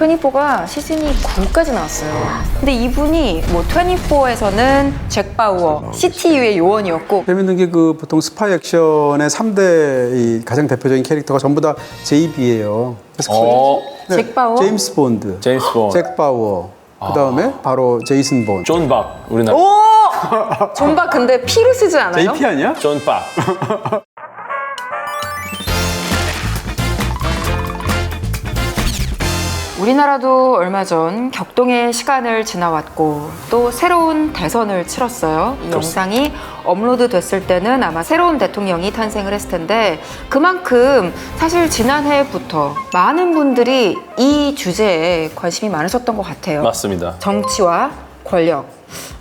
24가 시즌이 9까지 나왔어요. 근데 이분이 뭐 24에서는 잭 바우어, CTU의 요원이었고 재밌는 게 그 보통 스파이 액션의 3대 이 가장 대표적인 캐릭터가 전부 다 JB예요. 잭 바우어? 제임스 본드, 잭 바우어. 그 다음에 바로 제이슨 본. 존 박, 우리나라. 오! 존박 근데 P를 쓰지 않아요? JP 아니야? 존 박. 우리나라도 얼마 전 격동의 시간을 지나왔고 또 새로운 대선을 치렀어요. 이 영상이 업로드 됐을 때는 아마 새로운 대통령이 탄생을 했을 텐데 그만큼 사실 지난해부터 많은 분들이 이 주제에 관심이 많으셨던 것 같아요. 맞습니다. 정치와 권력.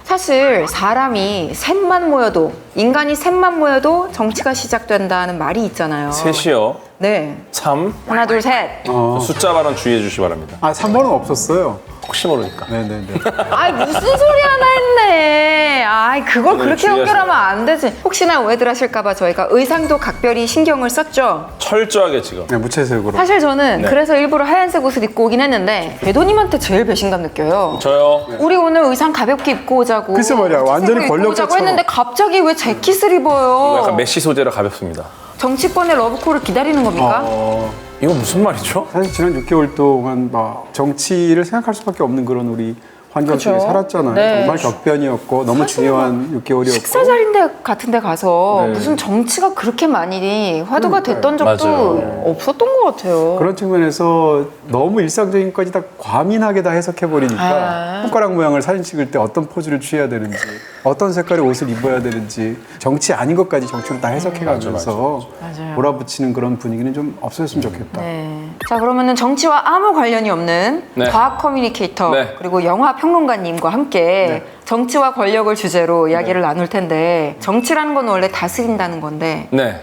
사실 사람이 셋만 모여도 인간이 셋만 모여도 정치가 시작된다는 말이 있잖아요. 셋이요. 네. 3. 하나 둘 셋. 숫자 발언 주의해 주시기 바랍니다. 아, 3번은 없었어요. 혹시 모르니까. 네네네. 아이 무슨 소리 하나 했네. 아이 그걸 그렇게 주의하세요. 연결하면 안 되지. 혹시나 오해들 하실까봐 저희가 의상도 각별히 신경을 썼죠. 철저하게 지금. 네, 무채색으로. 사실 저는 네. 그래서 일부러 하얀색 옷을 입고 오긴 했는데 배도님한테 제일 배신감 느껴요. 저요. 우리 오늘 의상 가볍게 입고 오자고. 글쎄 말이야, 완전히 입고 오자고 권력자처럼. 했는데 갑자기 왜 재킷을 입어요? 약간 메시 소재라 가볍습니다. 정치권의 러브콜을 기다리는 겁니까? 이거 무슨 말이죠? 사실 지난 6개월 동안 막 정치를 생각할 수밖에 없는 그런 우리 환경 속에 그죠? 살았잖아요. 네. 정말 격변이었고 너무 중요한 6개월이었고. 식사 자리인데 같은 데 가서 네. 무슨 정치가 그렇게 많이 화두가 그러니까요. 됐던 적도 맞아요. 없었던 것 같아요. 그런 측면에서 너무 일상적인 것까지 다 과민하게 다 해석해버리니까 손가락 모양을 사진 찍을 때 어떤 포즈를 취해야 되는지 어떤 색깔의 옷을 입어야 되는지 정치 아닌 것까지 정치로 다 해석해가면서 맞아요. 몰아붙이는 그런 분위기는 좀 없어졌으면 좋겠다. 네. 자 그러면은 정치와 아무 관련이 없는 네. 과학 커뮤니케이터 네. 그리고 영화 평론가님과 함께 정치와 권력을 주제로 이야기를 나눌 텐데 정치라는 건 원래 다스린다는 건데 네.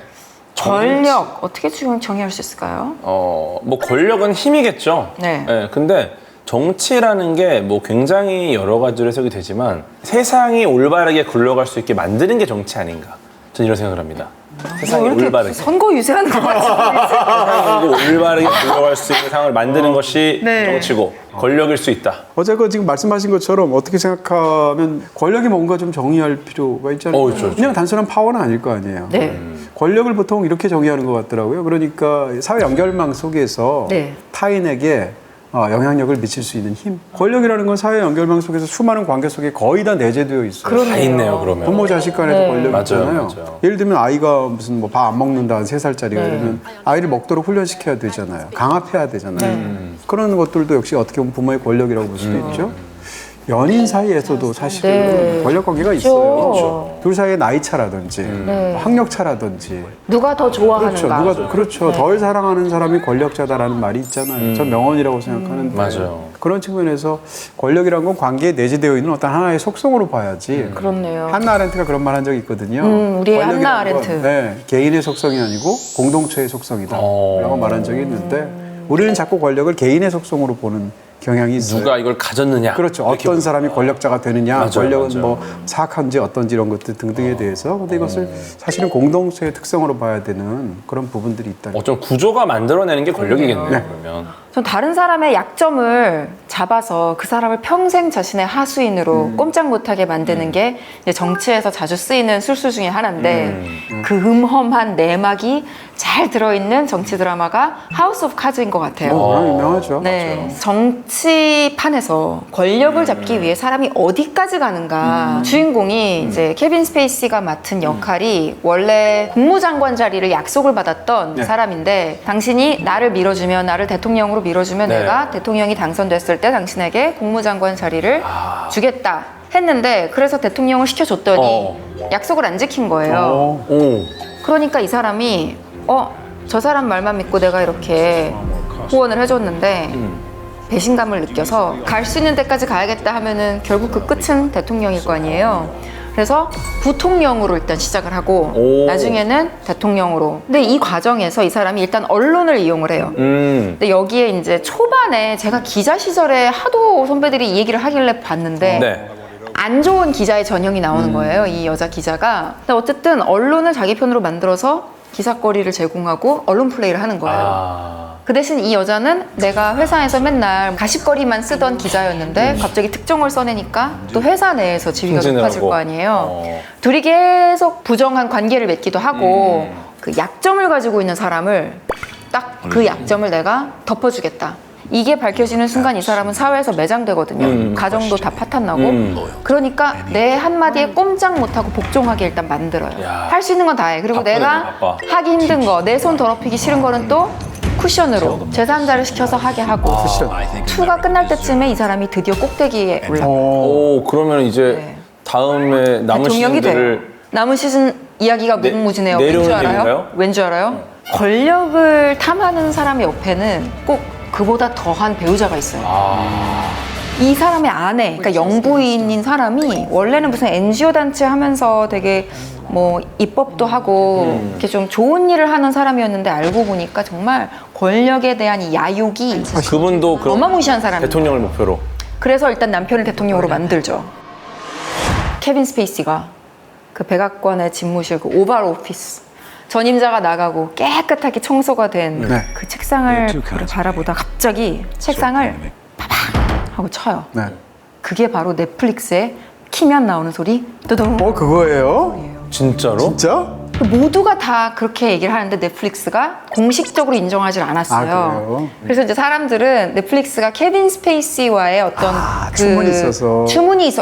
권력 어떻게 정의할 수 있을까요? 뭐 권력은 힘이겠죠. 네. 근데 정치라는 게 뭐 굉장히 여러 가지로 해석이 되지만 세상이 올바르게 굴러갈 수 있게 만드는 게 정치 아닌가. 저는 이런 생각을 합니다. 세상이 왜 이렇게 올바르게. 선거 유세하는 것 같지? 세상이 올바르게 굴러갈 수 있는 상황을 만드는 것이 네. 정치고 권력일 수 있다. 어제가 지금 말씀하신 것처럼 어떻게 생각하면 권력이 뭔가 좀 정의할 필요가 있잖아요. 그렇죠. 그냥 단순한 파워는 아닐 거 아니에요. 네. 권력을 보통 이렇게 정의하는 것 같더라고요. 그러니까 사회 연결망 속에서 네. 타인에게 영향력을 미칠 수 있는 힘. 권력이라는 건 사회 연결망 속에서 수많은 관계 속에 거의 다 내재되어 있어요. 다 있네요, 그러면. 부모 자식 간에도 네. 권력이 맞아요, 있잖아요. 맞아요. 예를 들면 아이가 무슨 뭐 밥 안 먹는다 한 3살짜리가 이러면 아이를 먹도록 훈련시켜야 되잖아요. 강압해야 되잖아요. 그런 것들도 역시 어떻게 보면 부모의 권력이라고 볼 수도 있죠. 연인 사이에서도 사실은 네. 권력 관계가 그렇죠. 있어요. 둘 사이의 나이 차라든지 학력 차라든지 누가 더 좋아하는가? 그렇죠. 그렇죠. 덜 사랑하는 사람이 권력자다라는 말이 있잖아요. 전 명언이라고 생각하는데 맞아요. 그런 측면에서 권력이란 건 관계에 내재되어 있는 어떤 하나의 속성으로 봐야지. 그렇네요. 한나 아렌트가 그런 말 한 적이 있거든요. 우리의 권력이라는 한나 건, 아렌트. 네, 개인의 속성이 아니고 공동체의 속성이다 라고 말한 적이 있는데 우리는 자꾸 권력을 개인의 속성으로 보는 경향이 있어요. 누가 이걸 가졌느냐. 그렇죠. 이렇게 어떤 사람이 권력자가 되느냐, 맞아요, 권력은 맞아요. 뭐 사악한지 어떤지 이런 것들 등등에 대해서. 근데 이것을 사실은 공동체의 특성으로 봐야 되는 그런 부분들이 있다. 좀 구조가 만들어내는 게 권력이겠네요, 네. 그러면. 전 다른 사람의 약점을 잡아서 그 사람을 평생 자신의 하수인으로 꼼짝 못하게 만드는 게 이제 정치에서 자주 쓰이는 술수 중에 하나인데 그 음험한 내막이 잘 들어있는 정치 드라마가 하우스 오브 카즈인 것 같아요. 워낙 유명하죠. 네, 정치판에서 권력을 잡기 위해 사람이 어디까지 가는가. 주인공이 이제 케빈 스페이시가 맡은 역할이 원래 국무장관 자리를 약속을 받았던 네. 사람인데 당신이 나를 밀어주면 나를 대통령으로 밀어주면 네. 내가 대통령이 당선됐을 때 당신에게 국무장관 자리를 주겠다 했는데 그래서 대통령을 시켜줬더니 약속을 안 지킨 거예요. 오. 그러니까 이 사람이 저 사람 말만 믿고 내가 이렇게 후원을 해줬는데 배신감을 느껴서 갈 수 있는 데까지 가야겠다 하면은 결국 그 끝은 대통령일 거 아니에요. 그래서 부통령으로 일단 시작을 하고 나중에는 대통령으로. 근데 이 과정에서 이 사람이 일단 언론을 이용을 해요. 근데 여기에 이제 초반에 제가 기자 시절에 하도 선배들이 이 얘기를 하길래 봤는데 네. 안 좋은 기자의 전형이 나오는 거예요. 이 여자 기자가. 근데 어쨌든 언론을 자기 편으로 만들어서 기사거리를 제공하고 언론 플레이를 하는 거예요. 아. 그 대신 이 여자는 내가 회사에서 맨날 가십거리만 쓰던 기자였는데 갑자기 특종을 써내니까 또 회사 내에서 지위가 승진을 높아질 하고. 거 아니에요. 어. 둘이 계속 부정한 관계를 맺기도 하고 그 약점을 가지고 있는 사람을 딱 그 약점을 내가 덮어주겠다. 이게 밝혀지는 순간 이 사람은 사회에서 매장되거든요. 가정도 다 파탄나고. 그러니까 내 한마디에 꼼짝 못하고 복종하게 일단 만들어요. 야. 할 수 있는 건 다 해. 그리고 바쁘네, 내가 바빠. 하기 힘든 거, 내 손 더럽히기 싫은 거는 또 쿠션으로 제3자를 시켜서 하게 하고. 쿠션. 2가 끝날 때쯤에 이 사람이 드디어 꼭대기에 올라. 오, 그러면 이제 네. 다음에 남은 대통령이 돼요. 시즌들을 남은 시즌 이야기가 내- 무궁무진해요. 왠 줄 내려오는 알아요? 얘기인가요? 왠 줄 알아요? 권력을 탐하는 사람 옆에는 꼭 그보다 더한 배우자가 있어요. 이 사람의 아내, 그러니까 영부인인 사람이 원래는 무슨 NGO 단체 하면서 되게 뭐 입법도 하고 이렇게 좀 좋은 일을 하는 사람이었는데 알고 보니까 정말 권력에 대한 이 야욕이 그분도 그 어마무시한 사람이에요. 대통령을 목표로. 그래서 일단 남편을 대통령으로 만들죠. 케빈 스페이시가 그 백악관의 집무실 그 오발 오피스 전임자가 나가고 깨끗하게 청소가 된 그 네. 책상을 바라보다 갑자기 책상을 파박 하고 쳐요. 네. 그게 바로 넷플릭스에 키면 나오는 소리 뜨동. 그거예요? 진짜로? 진짜? 모두가 다 그렇게 얘기를 하는데 넷플릭스가 공식적으로 인정하지 않았어요. 아, 그래요? 그래서 이제 사람들은 넷플릭스가 케빈 스페이시와의 어떤 추문이 있어서.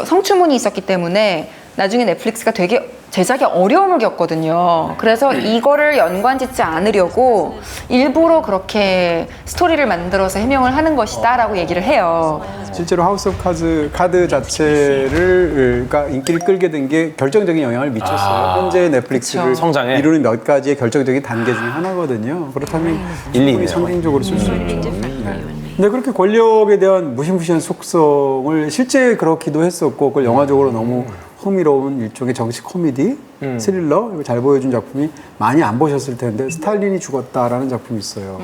성추문이 있었기 때문에 나중에 넷플릭스가 되게 제작에 어려움을 겪거든요. 그래서 이거를 연관짓지 않으려고 일부러 그렇게 스토리를 만들어서 해명을 하는 것이다라고 얘기를 해요. 실제로 하우스 오브 카드 자체를 그러니까 인기를 끌게 된 게 결정적인 영향을 미쳤어요. 현재 넷플릭스를 그쵸. 성장에. 이루는 몇 가지의 결정적인 단계 중에 하나거든요. 그렇다면 일리 충분히 있네요. 상징적으로 쓸 수 있죠. 네. 근데 그렇게 권력에 대한 무시무시한 속성을 실제 그렇기도 했었고 그걸 영화적으로 너무 흥미로운 일종의 정치 코미디, 스릴러 이거 잘 보여준 작품이 많이 안 보셨을 텐데 스탈린이 죽었다라는 작품이 있어요.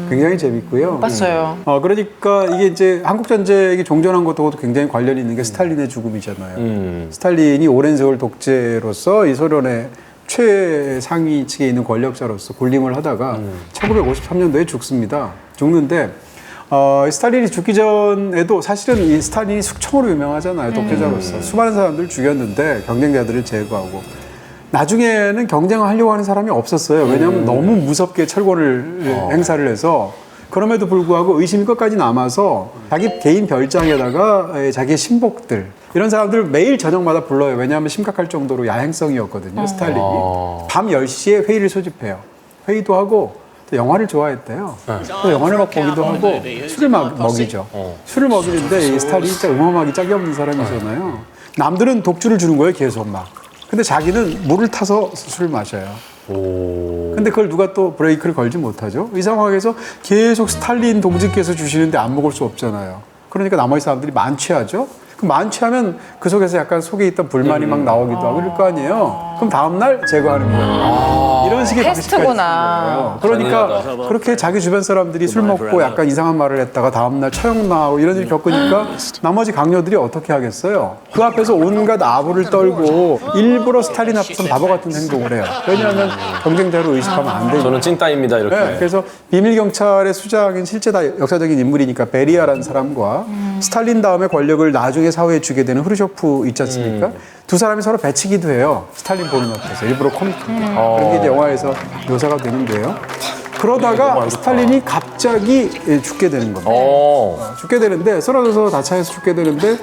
굉장히 재밌고요. 봤어요. 그러니까 이게 이제 한국 전쟁이 종전한 것하고도 굉장히 관련이 있는 게 스탈린의 죽음이잖아요. 스탈린이 오랜 세월 독재로서 이 소련의 최상위 층에 있는 권력자로서 군림을 하다가 1953년도에 죽습니다. 죽는데 스탈린이 죽기 전에도 사실은 이 스탈린이 숙청으로 유명하잖아요. 독재자로서. 수많은 사람들을 죽였는데 경쟁자들을 제거하고. 나중에는 경쟁을 하려고 하는 사람이 없었어요. 왜냐하면 너무 무섭게 철권을 행사를 해서 그럼에도 불구하고 의심이 끝까지 남아서 자기 개인 별장에다가 자기의 신복들 이런 사람들을 매일 저녁마다 불러요. 왜냐하면 심각할 정도로 야행성이었거든요. 스탈린이. 밤 10시에 회의를 소집해요. 회의도 하고 또 영화를 좋아했대요. 또 영화를 막 보기도 하고 술을 막 먹이죠. 술을 먹이는데 이 스탈린이 진짜 음험하기 짝이 없는 사람이잖아요. 남들은 독주를 주는 거예요. 계속 막. 근데 자기는 물을 타서 술을 마셔요. 근데 그걸 누가 또 브레이크를 걸지 못하죠. 이 상황에서 계속 스탈린 동지께서 주시는데 안 먹을 수 없잖아요. 그러니까 나머지 사람들이 만취하죠. 그럼 만취하면 그 속에서 약간 속에 있던 불만이 막 나오기도 하고 그럴 거 아니에요. 그럼 다음날 제거하는 거예요. 이런 식의 테스트구나. 방식까지 있는 거예요. 그러니까 그렇게 자기 주변 사람들이 술 먹고 약간 이상한 말을 했다가 다음날 처형 나오고 이런 일을 겪으니까 나머지 강요들이 어떻게 하겠어요? 그 앞에서 온갖 아부를 떨고 일부러 스탈린 앞에서 바보 같은 행동을 해요. 왜냐하면 경쟁자로 의식하면 안 되니까. 저는 찐따입니다 이렇게. 네, 그래서 비밀 경찰의 수장인 실제 다 역사적인 인물이니까 베리아라는 사람과 스탈린 다음에 권력을 나중에 사회에 주게 되는 후르쇼프 있지 않습니까? 두 사람이 서로 배치기도 해요. 스탈린 보는 앞에서 일부러 코믹하게 그런 게 이제 영화에서 묘사가 되는데요. 그러다가 스탈린이 갑자기 죽게 되는 겁니다. 죽게 되는데 쓰러져서 다차에서 죽게 되는데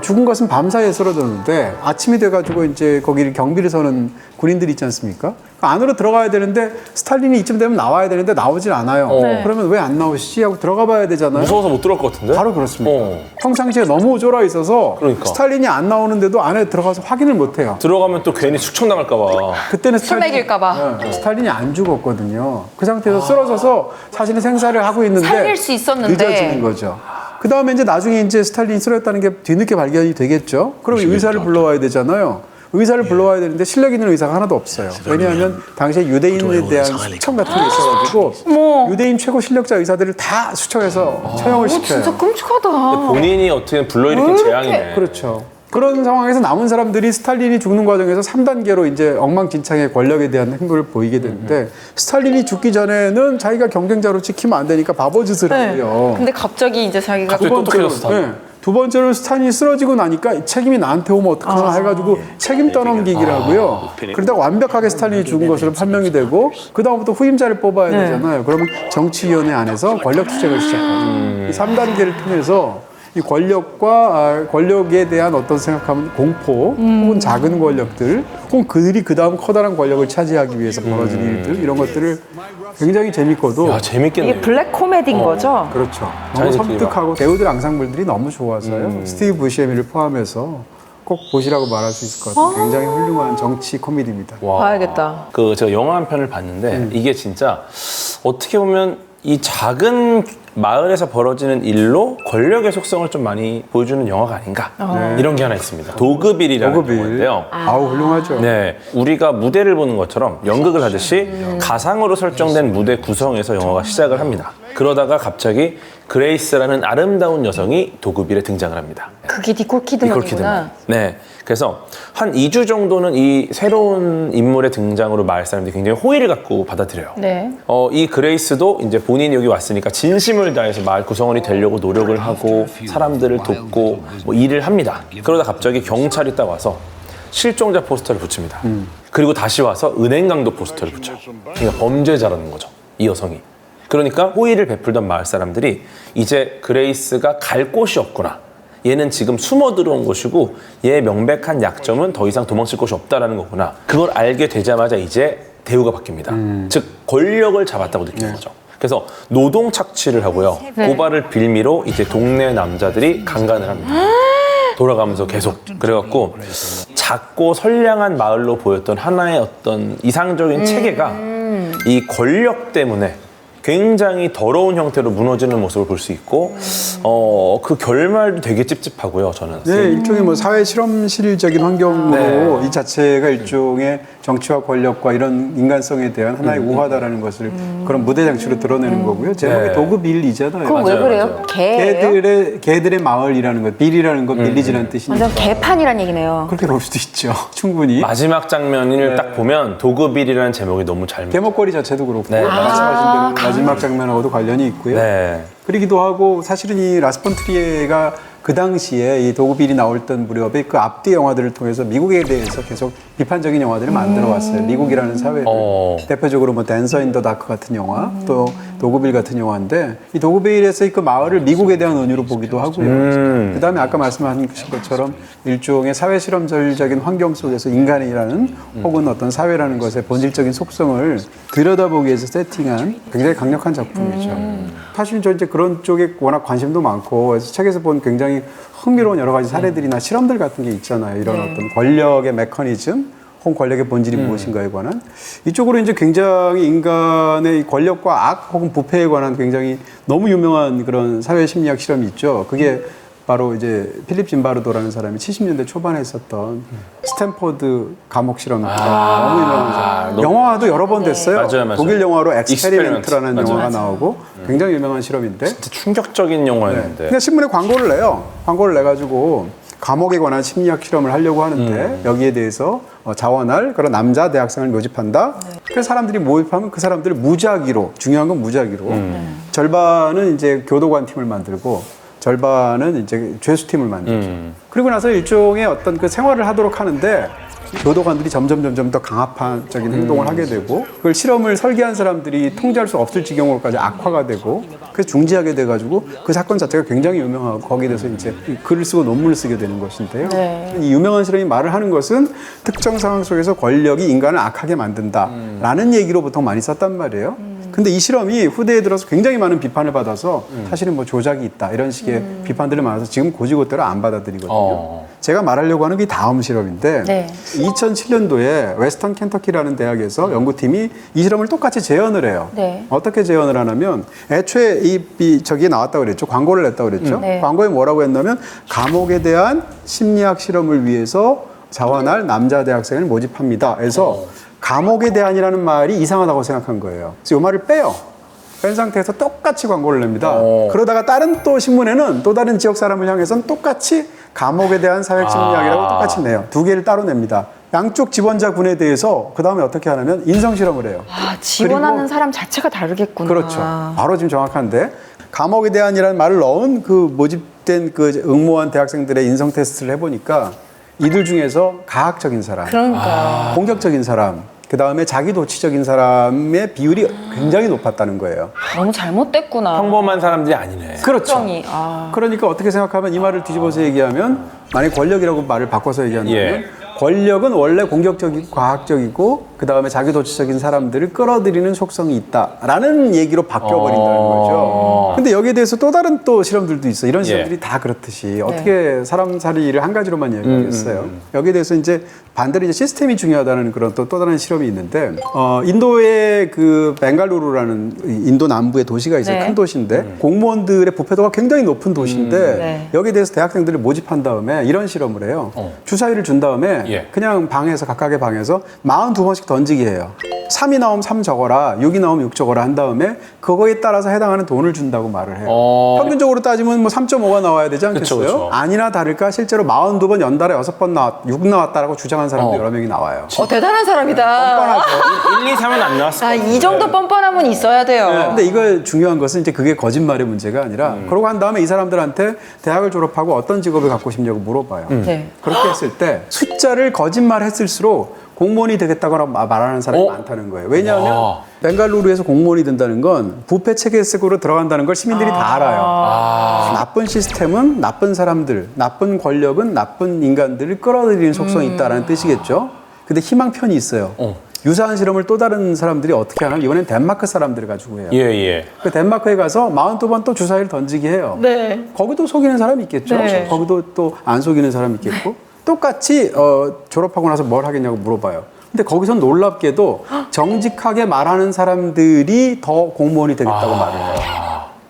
죽은 것은 밤사이에 쓰러졌는데 아침이 돼가지고 이제 거기를 경비를 서는 군인들이 있지 않습니까? 그 안으로 들어가야 되는데 스탈린이 이쯤 되면 나와야 되는데 나오질 않아요. 그러면 왜 안 나오시지? 하고 들어가 봐야 되잖아요. 무서워서 못 들어갈 것 같은데? 바로 그렇습니다. 평상시에 너무 쫄아 있어서 그러니까. 스탈린이 안 나오는데도 안에 들어가서 확인을 못 해요. 들어가면 또 괜히 숙청당할까 봐. 그때는 술 먹일까 스탈린이 안 죽었거든요. 그 상태에서 쓰러져서 사실은 생사를 하고 있는데 살릴 수 있었는데. 늦어지는 거죠. 그 다음에 이제 나중에 이제 스탈린이 쓰러졌다는 게 뒤늦게 발견이 되겠죠. 그럼 의사를 불러와야 되잖아요. 의사를 불러와야 되는데 실력 있는 의사가 하나도 없어요. 왜냐하면 당시에 유대인에 대한 수청 같은 게 있어가지고 유대인 최고 실력자 의사들을 다 수청해서 처형을 시켜요. 진짜 끔찍하다. 본인이 어떻게 불러일으킨 재앙이네. 그렇죠. 그런 상황에서 남은 사람들이 스탈린이 죽는 과정에서 3단계로 이제 엉망진창의 권력에 대한 행보를 보이게 되는데 스탈린이 죽기 전에는 자기가 경쟁자로 찍히면 안 되니까 바보짓을 하고요. 근데 갑자기 이제 자기가 갑자기 똑똑해졌어, 스탈린. 두 번째로 스탈린이 쓰러지고 나니까 책임이 나한테 오면 어떡하나 해가지고 책임 떠넘기기를 하고요. 그러다가 완벽하게 스탈린이 죽은 것으로 판명이 되고 그 다음부터 후임자를 뽑아야 되잖아요. 그러면 정치위원회 안에서 권력 투쟁을 시작하죠. 이 3단계를 통해서 이 권력에 대한 어떤 생각하면 공포 혹은 작은 권력들 혹은 그들이 그 다음 커다란 권력을 차지하기 위해서 벌어진 일들 이런 것들을 굉장히 재밌고도 야, 재밌겠네. 이게 블랙 코미디인 거죠? 그렇죠. 너무 자연스럽게 섬뜩하고 배우들 앙상블들이 너무 좋아서요. 스티브 부시에미를 포함해서 꼭 보시라고 말할 수 있을 것 같아요. 굉장히 훌륭한 정치 코미디입니다. 와. 봐야겠다. 그 제가 영화 한 편을 봤는데 이게 진짜 어떻게 보면 이 작은 마을에서 벌어지는 일로 권력의 속성을 좀 많이 보여주는 영화가 아닌가 이런 게 하나 있습니다. 도그빌이라는 도그빌. 영화인데요. 아우 훌륭하죠. 네, 우리가 무대를 보는 것처럼 연극을 하듯이 가상으로 설정된 무대 구성에서 영화가 시작을 합니다. 그러다가 갑자기 그레이스라는 아름다운 여성이 도그빌에 등장을 합니다. 그게 니콜 니콜 키드만이구나. 키드만. 네. 그래서 한 2주 정도는 이 새로운 인물의 등장으로 마을 사람들이 굉장히 호의를 갖고 받아들여요. 네. 이 그레이스도 이제 본인이 여기 왔으니까 진심을 다해서 마을 구성원이 되려고 노력을 하고 사람들을 돕고 뭐 일을 합니다. 그러다 갑자기 경찰이 딱 와서 실종자 포스터를 붙입니다. 그리고 다시 와서 은행 강도 포스터를 붙여요. 그러니까 범죄자라는 거죠. 이 여성이. 그러니까 호의를 베풀던 마을 사람들이 이제 그레이스가 갈 곳이 없구나. 얘는 지금 숨어 들어온 것이고 얘의 명백한 약점은 더 이상 도망칠 곳이 없다라는 거구나. 그걸 알게 되자마자 이제 대우가 바뀝니다. 즉 권력을 잡았다고 느끼는 거죠. 그래서 노동 착취를 하고요. 고발을 빌미로 이제 동네 남자들이 강간을 합니다. 돌아가면서 계속. 그래갖고 작고 선량한 마을로 보였던 하나의 어떤 이상적인 체계가 이 권력 때문에 굉장히 더러운 형태로 무너지는 모습을 볼 수 있고 그 결말도 되게 찝찝하고요. 저는. 네, 일종의 뭐 사회 실험실적인 환경으로 이 자체가 일종의 정치와 권력과 이런 인간성에 대한 하나의 우화다라는 것을 그런 무대 장치로 드러내는 거고요. 제목이 네. 도그빌이잖아요. 그건 왜 맞아요, 그래요? 맞아요. 개예요? 개들의 마을이라는 것, 빌이라는 건 빌리지라는 뜻이니까 완전 개판이란 얘기네요. 그렇게 볼 수도 있죠. 충분히. 마지막 장면을 딱 보면 도그빌이라는 제목이 너무 잘 개목걸이 자체도 그렇고 네. 말씀하신 대로 마지막 장면하고도 관련이 있고요. 네. 그러기도 하고 사실은 이 라스 폰 트리에가 그 당시에 이 도그빌이 나올 때 무렵에 그 앞뒤 영화들을 통해서 미국에 대해서 계속 비판적인 영화들을 만들어 왔어요. 미국이라는 사회를. 대표적으로 뭐 댄서 인 더 다크 같은 영화, 또 도그빌 같은 영화인데 이 도그빌에서의 그 마을을 미국에 대한 은유로 보기도 하고요. 그다음에 아까 말씀하신 것처럼 일종의 사회 실험적인 환경 속에서 인간이라는 혹은 어떤 사회라는 것의 본질적인 속성을 들여다보기 위해서 세팅한 굉장히 강력한 작품이죠. 사실 저 이제 그런 쪽에 워낙 관심도 많고 그래서 책에서 본 굉장히 흥미로운 여러 가지 사례들이나 실험들 같은 게 있잖아요. 이런 어떤 권력의 메커니즘 혹은 권력의 본질이 무엇인가에 관한 이쪽으로 이제 굉장히 인간의 권력과 악 혹은 부패에 관한 굉장히 너무 유명한 그런 사회 심리학 실험이 있죠. 그게 바로 이제 필립 짐바르도라는 사람이 70년대 초반에 했었던 스탠포드 감옥 실험입니다. 너무 유명한 사람. 영화도 여러 번 됐어요. 맞아요. 독일 영화로 엑스페리멘트라는 맞아요. 영화가 나오고 굉장히 유명한 실험인데 진짜 충격적인 영화였는데. 그냥 신문에 광고를 내요. 광고를 내가지고 감옥에 관한 심리학 실험을 하려고 하는데 여기에 대해서 자원할 그런 남자 대학생을 모집한다. 그래서 사람들이 모집하면 그 사람들을 무작위로 중요한 건 무작위로 절반은 이제 교도관 팀을 만들고 절반은 이제 죄수팀을 만들죠. 그리고 나서 일종의 어떤 그 생활을 하도록 하는데 교도관들이 점점 더 강압적인 행동을 하게 되고 그걸 실험을 설계한 사람들이 통제할 수 없을 지경으로까지 악화가 되고 그래서 중지하게 돼가지고 그 사건 자체가 굉장히 유명하고 거기에 대해서 이제 글을 쓰고 논문을 쓰게 되는 것인데요. 이 유명한 실험이 말을 하는 것은 특정 상황 속에서 권력이 인간을 악하게 만든다라는 얘기로 보통 많이 썼단 말이에요. 근데 이 실험이 후대에 들어서 굉장히 많은 비판을 받아서 사실은 뭐 조작이 있다 이런 식의 비판들이 많아서 지금 고지고대로 안 받아들이거든요. 제가 말하려고 하는 게 다음 실험인데 2007년도에 웨스턴 켄터키라는 대학에서 연구팀이 이 실험을 똑같이 재현을 해요. 어떻게 재현을 하냐면 애초에 저기에 나왔다고 그랬죠. 광고를 냈다고 그랬죠. 광고에 뭐라고 했냐면 감옥에 대한 심리학 실험을 위해서 자원할 남자 대학생을 모집합니다. 그래서 감옥에 대한이라는 말이 이상하다고 생각한 거예요. 그래서 이 말을 빼요. 뺀 상태에서 똑같이 광고를 냅니다. 그러다가 다른 또 신문에는 또 다른 지역 사람을 향해서는 똑같이 감옥에 대한 사회적 이야기라고 똑같이 내요. 두 개를 따로 냅니다. 양쪽 지원자 군에 대해서 그 다음에 어떻게 하냐면 인성 실험을 해요. 지원하는 그리고 사람 자체가 다르겠구나. 그렇죠. 바로 지금 정확한데 감옥에 대한이라는 말을 넣은 그 모집된 그 응모한 대학생들의 인성 테스트를 해보니까 이들 중에서 가학적인 사람, 그러니까. 공격적인 사람, 그 다음에 자기 도취적인 사람의 비율이 굉장히 높았다는 거예요. 너무 잘못됐구나. 평범한 사람들이 아니네. 그렇죠. 걱정이. 그러니까 어떻게 생각하면 이 말을 뒤집어서 얘기하면 만약 권력이라고 말을 바꿔서 얘기한다면 권력은 원래 공격적이고 과학적이고 그 다음에 자기 도취적인 사람들을 끌어들이는 속성이 있다라는 얘기로 바뀌어버린다는 거죠. 근데 여기에 대해서 또 다른 또 실험들도 있어. 이런 실험들이 다 그렇듯이 어떻게 사람 살이를 한 가지로만 이야기하겠어요. 여기에 대해서 이제 반대로 이제 시스템이 중요하다는 그런 또 다른 실험이 있는데 인도의 그 벵갈루루라는 인도 남부의 도시가 있어요. 네. 큰 도시인데 공무원들의 부패도가 굉장히 높은 도시인데 네. 여기에 대해서 대학생들을 모집한 다음에 이런 실험을 해요. 주사위를 준 다음에 그냥 방에서 각각의 방에서 42번씩 던지기 해요. 3이 나오면 3 적어라, 6이 나오면 6 적어라 한 다음에 그거에 따라서 해당하는 돈을 준다고 말을 해요. 평균적으로 따지면 뭐 3.5가 나와야 되지 않겠어요? 그쵸. 아니나 다를까 실제로 42번 연달에 6번 6 나왔다라고 주장한 사람도 여러 명이 나와요. 대단한 사람이다. 뻔뻔하죠. 1, 2, 3은 안 나왔어. 이 정도 뻔뻔함은 있어야 돼요. 근데 이거 중요한 것은 이제 그게 거짓말의 문제가 아니라 그러고 한 다음에 이 사람들한테 대학을 졸업하고 어떤 직업을 갖고 싶냐고 물어봐요. 네. 그렇게 했을 때 숫자를 거짓말 했을수록 공무원이 되겠다고 말하는 사람이 많다는 거예요. 왜냐하면 벵갈루루에서 공무원이 된다는 건 부패 체계 속으로 들어간다는 걸 시민들이 다 알아요. 나쁜 시스템은 나쁜 사람들, 나쁜 권력은 나쁜 인간들을 끌어들이는 속성이 있다는 뜻이겠죠. 근데 희망편이 있어요. 유사한 실험을 또 다른 사람들이 어떻게 하냐면 이번엔 덴마크 사람들을 가지고 해요. 그 덴마크에 가서 42번 또 주사위를 던지게 해요. 네. 거기도 속이는 사람이 있겠죠. 네. 거기도 또 안 속이는 사람이 있겠고 똑같이 졸업하고 나서 뭘 하겠냐고 물어봐요. 근데 거기서 놀랍게도 정직하게 말하는 사람들이 더 공무원이 되겠다고 말을 해요.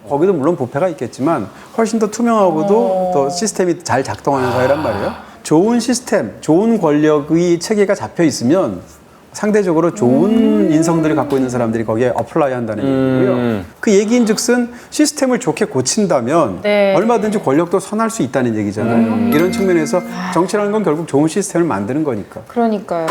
거기도 물론 부패가 있겠지만 훨씬 더 투명하고도 더 시스템이 잘 작동하는 사회란 말이에요. 좋은 시스템, 좋은 권력의 체계가 잡혀 있으면 상대적으로 좋은 인성들을 갖고 있는 사람들이 거기에 어플라이 한다는 얘기고요. 그 얘기인 즉슨 시스템을 좋게 고친다면 얼마든지 권력도 선할 수 있다는 얘기잖아요. 이런 측면에서 정치라는 건 결국 좋은 시스템을 만드는 거니까. 그러니까요.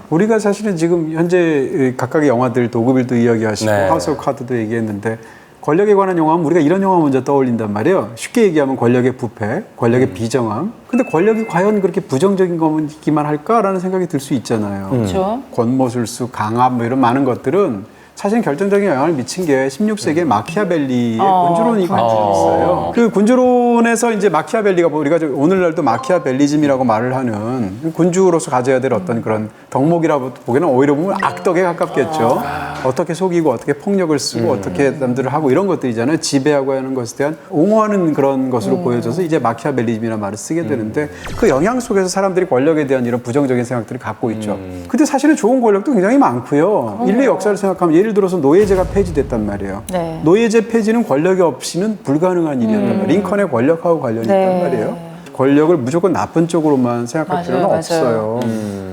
우리가 사실은 지금 현재 각각의 영화들 도그빌도 이야기하시고 하우스 오브 카드도 얘기했는데 권력에 관한 영화는 우리가 이런 영화 먼저 떠올린단 말이에요. 쉽게 얘기하면 권력의 부패, 권력의 비정함. 근데 권력이 과연 그렇게 부정적인 것만 할까라는 생각이 들 수 있잖아요. 그렇죠. 권모술수, 강압 뭐 이런 많은 것들은 사실 결정적인 영향을 미친 게 16세기의 마키아벨리의 군주론이 관심이 있어요. 그 군주론에서 이제 마키아벨리가 뭐 우리가 오늘날도 마키아벨리즘이라고 말을 하는 군주로서 가져야 될 어떤 그런 덕목이라고 보기에는 오히려 보면 악덕에 가깝겠죠. 어떻게 속이고 어떻게 폭력을 쓰고 어떻게 남들을 하고 이런 것들이잖아요. 지배하고 하는 것에 대한 옹호하는 그런 것으로 보여져서 이제 마키아벨리즘이라는 말을 쓰게 되는데 그 영향 속에서 사람들이 권력에 대한 이런 부정적인 생각들을 갖고 있죠. 근데 사실은 좋은 권력도 굉장히 많고요. 인류 역사를 생각하면 예를 들어서 노예제가 폐지됐단 말이에요. 네. 노예제 폐지는 권력이 없이는 불가능한 일이었단 말이에요. 링컨의 권력하고 관련이 있단 말이에요. 권력을 무조건 나쁜 쪽으로만 생각할 필요는 없어요.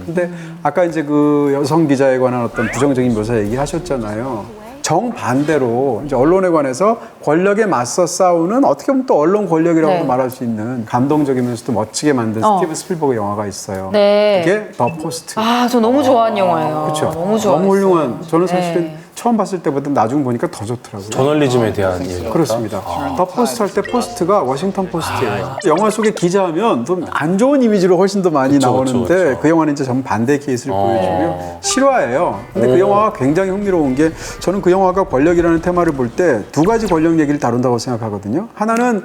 근데 아까 이제 그 여성 기자에 관한 어떤 부정적인 묘사 얘기하셨잖아요. 정반대로 이제 언론에 관해서 권력에 맞서 싸우는 어떻게 보면 또 언론 권력이라고도 말할 수 있는 감동적이면서도 멋지게 만든 스티븐 스필버그 영화가 있어요. 그게 더 포스트. 저 너무 좋아하는 영화예요. 그렇죠. 너무 좋아요. 너무 훌륭한. 저는 사실은 처음 봤을 때보다 나중 보니까 더 좋더라고요. 저널리즘에 대한 얘기. 그렇습니다. 더 포스트 할 때 포스트가 워싱턴 포스트예요. 영화 속에 기자하면 좀 안 좋은 이미지로 훨씬 더 많이 나오는데 그 영화는 이제 전 반대 케이스를 보여주고요. 실화예요. 근데 그 영화가 굉장히 흥미로운 게 저는 그 영화가 권력이라는 테마를 볼 때 두 가지 권력 얘기를 다룬다고 생각하거든요. 하나는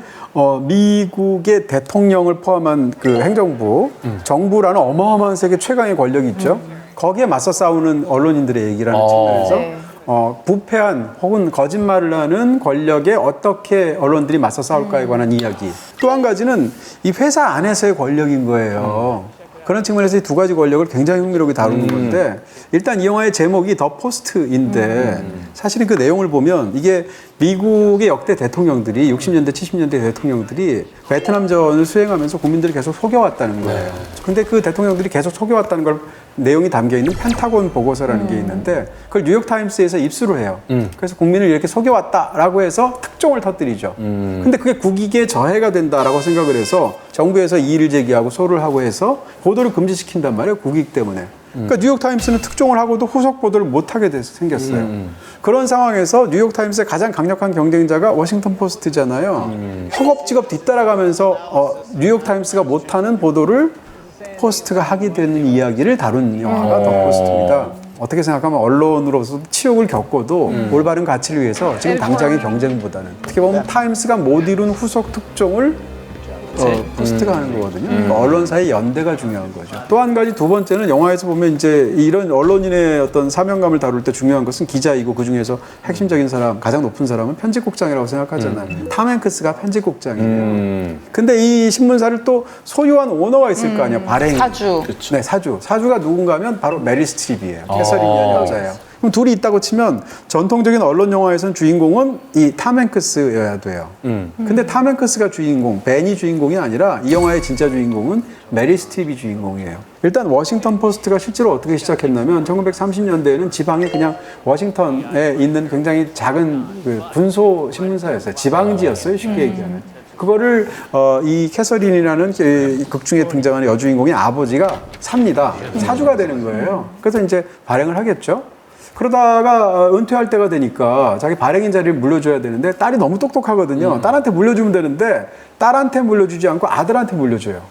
미국의 대통령을 포함한 그 행정부, 정부라는 어마어마한 세계 최강의 권력이 있죠. 거기에 맞서 싸우는 언론인들의 얘기라는 측면에서 부패한 혹은 거짓말을 하는 권력에 어떻게 언론들이 맞서 싸울까에 관한 이야기. 또 한 가지는 이 회사 안에서의 권력인 거예요. 그런 측면에서 이 두 가지 권력을 굉장히 흥미롭게 다루는 건데 일단 이 영화의 제목이 더 포스트인데 사실은 그 내용을 보면 이게 미국의 역대 대통령들이 60년대, 70년대 대통령들이 베트남전을 수행하면서 국민들을 계속 속여왔다는 거예요. 근데 그 대통령들이 계속 속여왔다는 걸 내용이 담겨 있는 펜타곤 보고서라는 게 있는데 그걸 뉴욕타임스에서 입수를 해요. 그래서 국민을 이렇게 속여왔다라고 해서 특종을 터뜨리죠. 근데 그게 국익에 저해가 된다라고 생각을 해서 정부에서 이의를 제기하고 소를 하고 해서 보도를 금지시킨단 말이에요. 국익 때문에. 그러니까 뉴욕타임스는 특종을 하고도 후속 보도를 못하게 생겼어요. 그런 상황에서 뉴욕타임스의 가장 강력한 경쟁자가 워싱턴 포스트잖아요. 허겁지겁 뒤따라가면서 뉴욕타임스가 못하는 보도를 포스트가 하게 되는 이야기를 다룬 영화가 더 포스트입니다. 어떻게 생각하면 언론으로서 치욕을 겪고도 올바른 가치를 위해서 지금 당장의 경쟁보다는 어떻게 보면 타임스가 못 이룬 후속 특종을 포스트가 하는 거거든요. 그러니까 언론사의 연대가 중요한 거죠. 또 한 가지 두 번째는 영화에서 보면 이제 이런 언론인의 어떤 사명감을 다룰 때 중요한 것은 기자이고 그 중에서 핵심적인 사람, 가장 높은 사람은 편집국장이라고 생각하잖아요. 탐 행크스가 편집국장이에요. 근데 이 신문사를 또 소유한 오너가 있을 거 아니에요. 발행. 사주. 그쵸. 네, 사주. 사주가 누군가 하면 바로 메릴 스트립이에요. 캐서린이라는 여자예요. 그럼 둘이 있다고 치면 전통적인 언론 영화에서는 주인공은 이 탐 행크스여야 돼요. 근데 탐 행크스가 주인공, 벤이 주인공이 아니라 이 영화의 진짜 주인공은 메릴 스트립이 주인공이에요. 일단 워싱턴 포스트가 실제로 어떻게 시작했냐면 1930년대에는 지방에 그냥 워싱턴에 있는 굉장히 작은 그 군소 신문사였어요. 지방지였어요. 쉽게 얘기하면. 그거를 이 캐서린이라는 이 극 중에 등장하는 여주인공의 아버지가 삽니다. 사주가 되는 거예요. 그래서 이제 발행을 하겠죠. 그러다가 은퇴할 때가 되니까 자기 발행인 자리를 물려줘야 되는데 딸이 너무 똑똑하거든요. 딸한테 물려주면 되는데 딸한테 물려주지 않고 아들한테 물려줘요.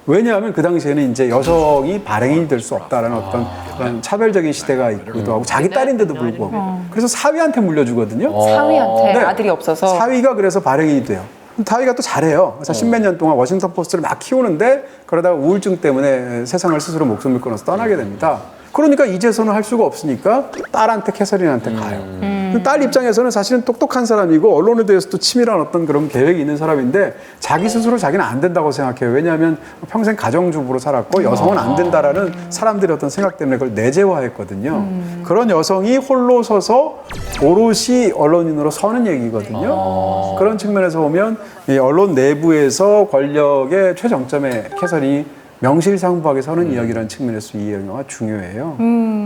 왜냐하면 그 당시에는 이제 여성이 발행인이 될 수 없다라는 어떤 그런 차별적인 시대가 있기도 하고 자기 딸인데도 불구하고 그래서 사위한테 물려주거든요. 사위한테 네. 아들이 없어서. 사위가 그래서 발행인이 돼요. 다위가 또 잘해요. 그래서 십몇 년 동안 워싱턴 포스트를 막 키우는데 그러다가 우울증 때문에 세상을 스스로 목숨을 끊어서 떠나게 됩니다. 그러니까 이제서는 할 수가 없으니까 딸한테 캐서린한테 가요. 딸 입장에서는 사실은 똑똑한 사람이고 언론에 대해서도 치밀한 어떤 그런 계획이 있는 사람인데 자기 스스로 자기는 안 된다고 생각해요. 왜냐하면 평생 가정주부로 살았고 여성은 안 된다라는 사람들의 어떤 생각 때문에 그걸 내재화했거든요. 그런 여성이 홀로 서서 오롯이 언론인으로 서는 얘기거든요. 그런 측면에서 보면 이 언론 내부에서 권력의 최정점에 캐서린이 명실상부하게 서는 이야기라는 측면에서 이 영화가 중요해요.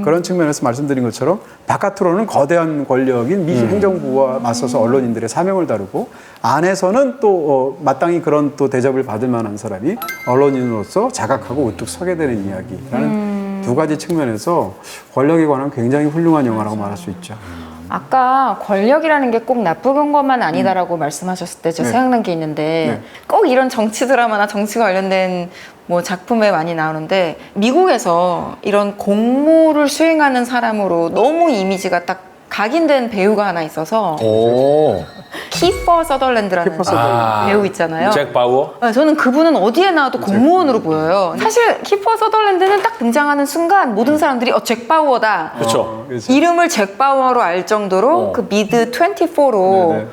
그런 측면에서 말씀드린 것처럼 바깥으로는 거대한 권력인 미 행정부와 맞서서 언론인들의 사명을 다루고 안에서는 또 마땅히 그런 또 대접을 받을 만한 사람이 언론인으로서 자각하고 우뚝 서게 되는 이야기라는 두 가지 측면에서 권력에 관한 굉장히 훌륭한 영화라고 말할 수 있죠. 아까 권력이라는 게 꼭 나쁜 것만 아니다라고 말씀하셨을 때 제가 네. 생각난 게 있는데 네. 꼭 이런 정치 드라마나 정치가 관련된 뭐 작품에 많이 나오는데 미국에서 이런 공무를 수행하는 사람으로 너무 이미지가 딱 각인된 배우가 하나 있어서 오. 키퍼 서덜랜드라는 키퍼 서덜랜드. 배우 있잖아요. 잭 바우어? 네, 저는 그분은 어디에 나와도 공무원으로 보여요. 사실 키퍼 서덜랜드는 딱 등장하는 순간 모든 사람들이 잭 바우어다. 그렇죠. 이름을 잭 바우어로 알 정도로 그 미드 24로 네네.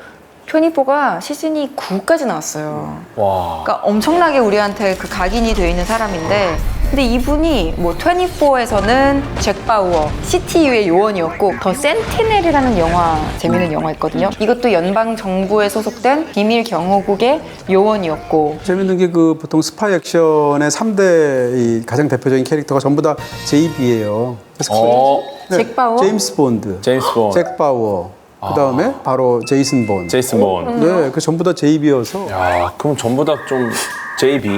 24가 시즌이 9까지 나왔어요. 와. 그러니까 엄청나게 우리한테 그 각인이 되어 있는 사람인데 근데 이분이 뭐 24에서는 잭 바우어, CTU의 요원이었고 더 센티넬이라는 영화, 재밌는 영화 있거든요. 이것도 연방 정부에 소속된 기밀 경호국의 요원이었고 재밌는 게 그 보통 스파이 액션의 3대 이 가장 대표적인 캐릭터가 전부 다 JB예요. 그래서 잭 바우어? 제임스 본드, 제임스 본드. 잭 바우어, 그 다음에 바로 제이슨 본드. 제이슨 본. 네, 그 전부 다 JB여서 야, 그럼 전부 다 좀 JB,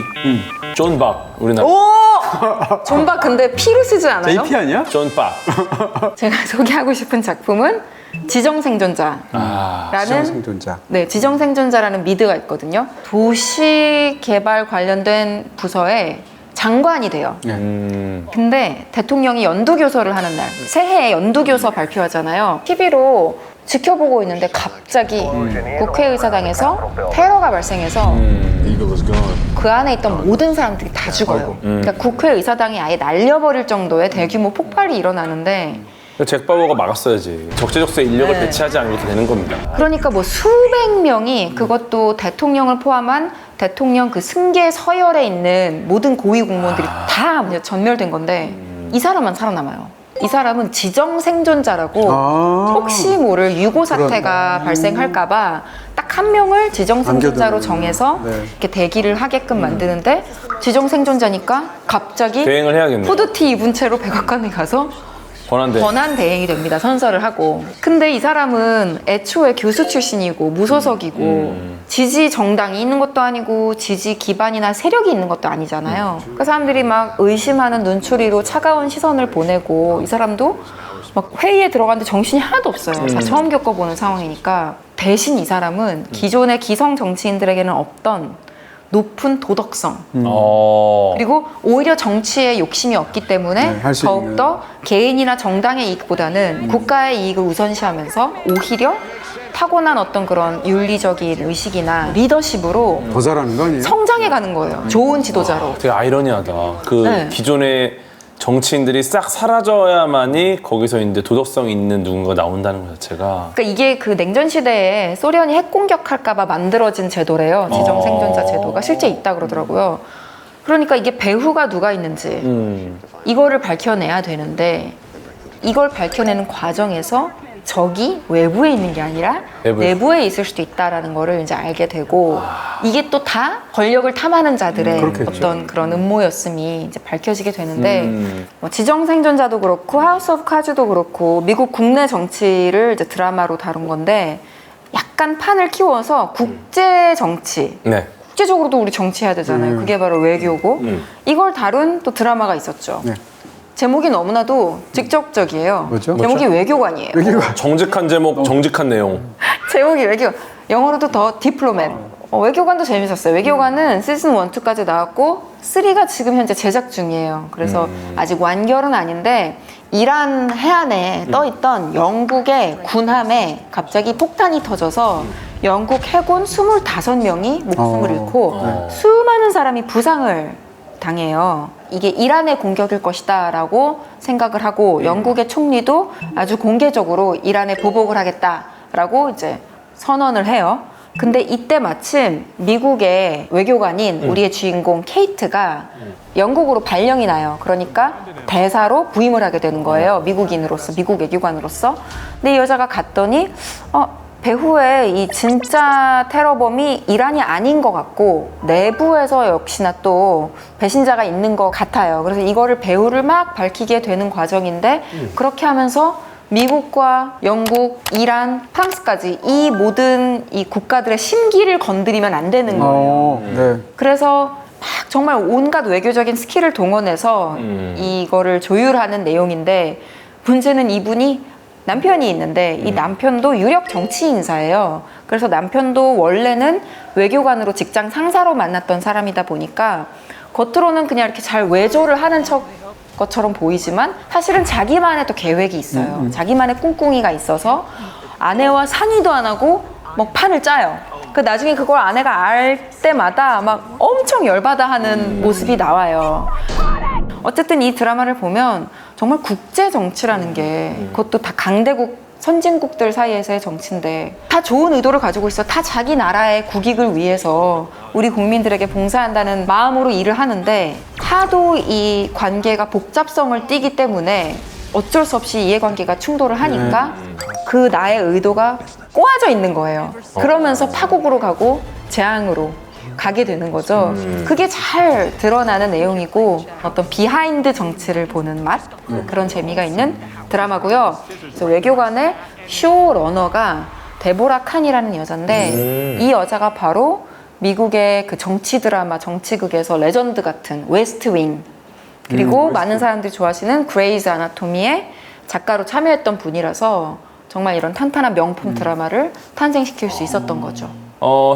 존 박, 우리나라. 오! 존박 근데 P를 쓰지 않아요? JP 아니야? 존 박. 제가 소개하고 싶은 작품은 지정생존자라는 생존자. 네, 지정생존자라는 미드가 있거든요. 도시 개발 관련된 부서에 장관이 돼요. 근데 대통령이 연두교서를 하는 날, 새해에 연두교서 발표하잖아요. TV로 지켜보고 있는데 갑자기 국회의사당에서 테러가 발생해서 그 안에 있던 모든 사람들이 다 죽어요. 그러니까 국회의사당이 아예 날려버릴 정도의 대규모 폭발이 일어나는데 잭 바우어가 막았어야지. 적재적소에 인력을 네. 배치하지 않아도 되는 겁니다. 그러니까 뭐 수백 명이 그것도 대통령을 포함한 대통령 그 승계 서열에 있는 모든 고위 공무원들이 다 전멸된 건데 이 사람만 살아남아요. 이 사람은 지정 생존자라고 아. 혹시 모를 유고 사태가 발생할까봐 딱 한 명을 지정 생존자로 남겨두는. 정해서 네. 이렇게 대기를 하게끔 만드는데 지정 생존자니까 갑자기 대행을 해야겠네요. 후드티 입은 채로 백악관에 가서 권한대. 권한 대행이 됩니다. 선서를 하고. 근데 이 사람은 애초에 교수 출신이고 무소속이고 지지 정당이 있는 것도 아니고 지지 기반이나 세력이 있는 것도 아니잖아요. 그 사람들이 막 의심하는 눈초리로 차가운 시선을 보내고 이 사람도 막 회의에 들어갔는데 정신이 하나도 없어요. 다 처음 겪어보는 상황이니까. 대신 이 사람은 기존의 기성 정치인들에게는 없던 높은 도덕성 그리고 오히려 정치에 욕심이 없기 때문에 네, 할수 있는. 더욱더 개인이나 정당의 이익보다는 국가의 이익을 우선시하면서 오히려 타고난 어떤 그런 윤리적인 의식이나 리더십으로 더 잘하는 거 아니에요? 성장해 가는 거예요. 좋은 지도자로. 되게 아이러니하다. 그 네. 기존의 정치인들이 싹 사라져야만이 거기서 이제 도덕성 있는 누군가 나온다는 것 자체가 그러니까 이게 그 냉전 시대에 소련이 핵 공격할까봐 만들어진 제도래요. 지정 생존자 제도가 실제 있다 그러더라고요. 그러니까 이게 배후가 누가 있는지 이거를 밝혀내야 되는데 이걸 밝혀내는 과정에서 적이 외부에 있는 게 아니라 내부에 있을 수도 있다라는 거를 이제 알게 되고 이게 또 다 권력을 탐하는 자들의 그렇겠죠. 어떤 그런 음모였음이 이제 밝혀지게 되는데 뭐 지정 생존자도 그렇고 하우스 오브 카즈도 그렇고 미국 국내 정치를 이제 드라마로 다룬 건데 약간 판을 키워서 국제 정치 네. 국제적으로도 우리 정치해야 되잖아요. 그게 바로 외교고 이걸 다룬 또 드라마가 있었죠. 네. 제목이 너무나도 직접적이에요. 뭐죠? 제목이 외교관이에요. 여기가 정직한 제목, 정직한 내용. 제목이 외교. 영어로도 더 디플로맨. 외교관도 재밌었어요. 외교관은 시즌 1, 2까지 나왔고 3가 지금 현재 제작 중이에요. 그래서 아직 완결은 아닌데 이란 해안에 떠있던 영국의 군함에 갑자기 폭탄이 터져서 영국 해군 25명이 목숨을 잃고 수많은 사람이 부상을 당해요. 이게 이란의 공격일 것이다 라고 생각을 하고 영국의 총리도 아주 공개적으로 이란에 보복을 하겠다라고 이제 선언을 해요. 근데 이때 마침 미국의 외교관인 우리의 주인공 케이트가 영국으로 발령이 나요. 그러니까 대사로 부임을 하게 되는 거예요. 미국인으로서, 미국 외교관으로서. 근데 이 여자가 갔더니 배후에 이 진짜 테러범이 이란이 아닌 것 같고 내부에서 역시나 또 배신자가 있는 것 같아요. 그래서 이거를 배후를 막 밝히게 되는 과정인데 그렇게 하면서 미국과 영국, 이란, 프랑스까지 이 모든 이 국가들의 심기를 건드리면 안 되는 거예요. 네. 그래서 막 정말 온갖 외교적인 스킬을 동원해서 이거를 조율하는 내용인데 문제는 이분이 남편이 있는데 이 남편도 유력 정치 인사예요. 그래서 남편도 원래는 외교관으로 직장 상사로 만났던 사람이다 보니까 겉으로는 그냥 이렇게 잘 외조를 하는 것처럼 보이지만 사실은 자기만의 또 계획이 있어요. 자기만의 꿍꿍이가 있어서 아내와 상의도 안 하고 막 판을 짜요. 그 나중에 그걸 아내가 알 때마다 막 엄청 열받아 하는 모습이 나와요. 어쨌든 이 드라마를 보면 정말 국제 정치라는 게 그것도 다 강대국 선진국들 사이에서의 정치인데 다 좋은 의도를 가지고 있어. 다 자기 나라의 국익을 위해서 우리 국민들에게 봉사한다는 마음으로 일을 하는데 하도 이 관계가 복잡성을 띠기 때문에 어쩔 수 없이 이해관계가 충돌을 하니까 그 나의 의도가 꼬아져 있는 거예요. 그러면서 파국으로 가고 재앙으로 가게 되는 거죠. 그게 잘 드러나는 내용이고 어떤 비하인드 정치를 보는 맛 그런 재미가 있는 드라마고요. 그래서 외교관의 쇼러너가 데보라 칸이라는 여잔데 이 여자가 바로 미국의 그 정치 드라마 정치극에서 레전드 같은 웨스트 윙 그리고 많은 사람들이 좋아하시는 그레이즈 아나토미의 작가로 참여했던 분이라서 정말 이런 탄탄한 명품 드라마를 탄생시킬 수 있었던 거죠.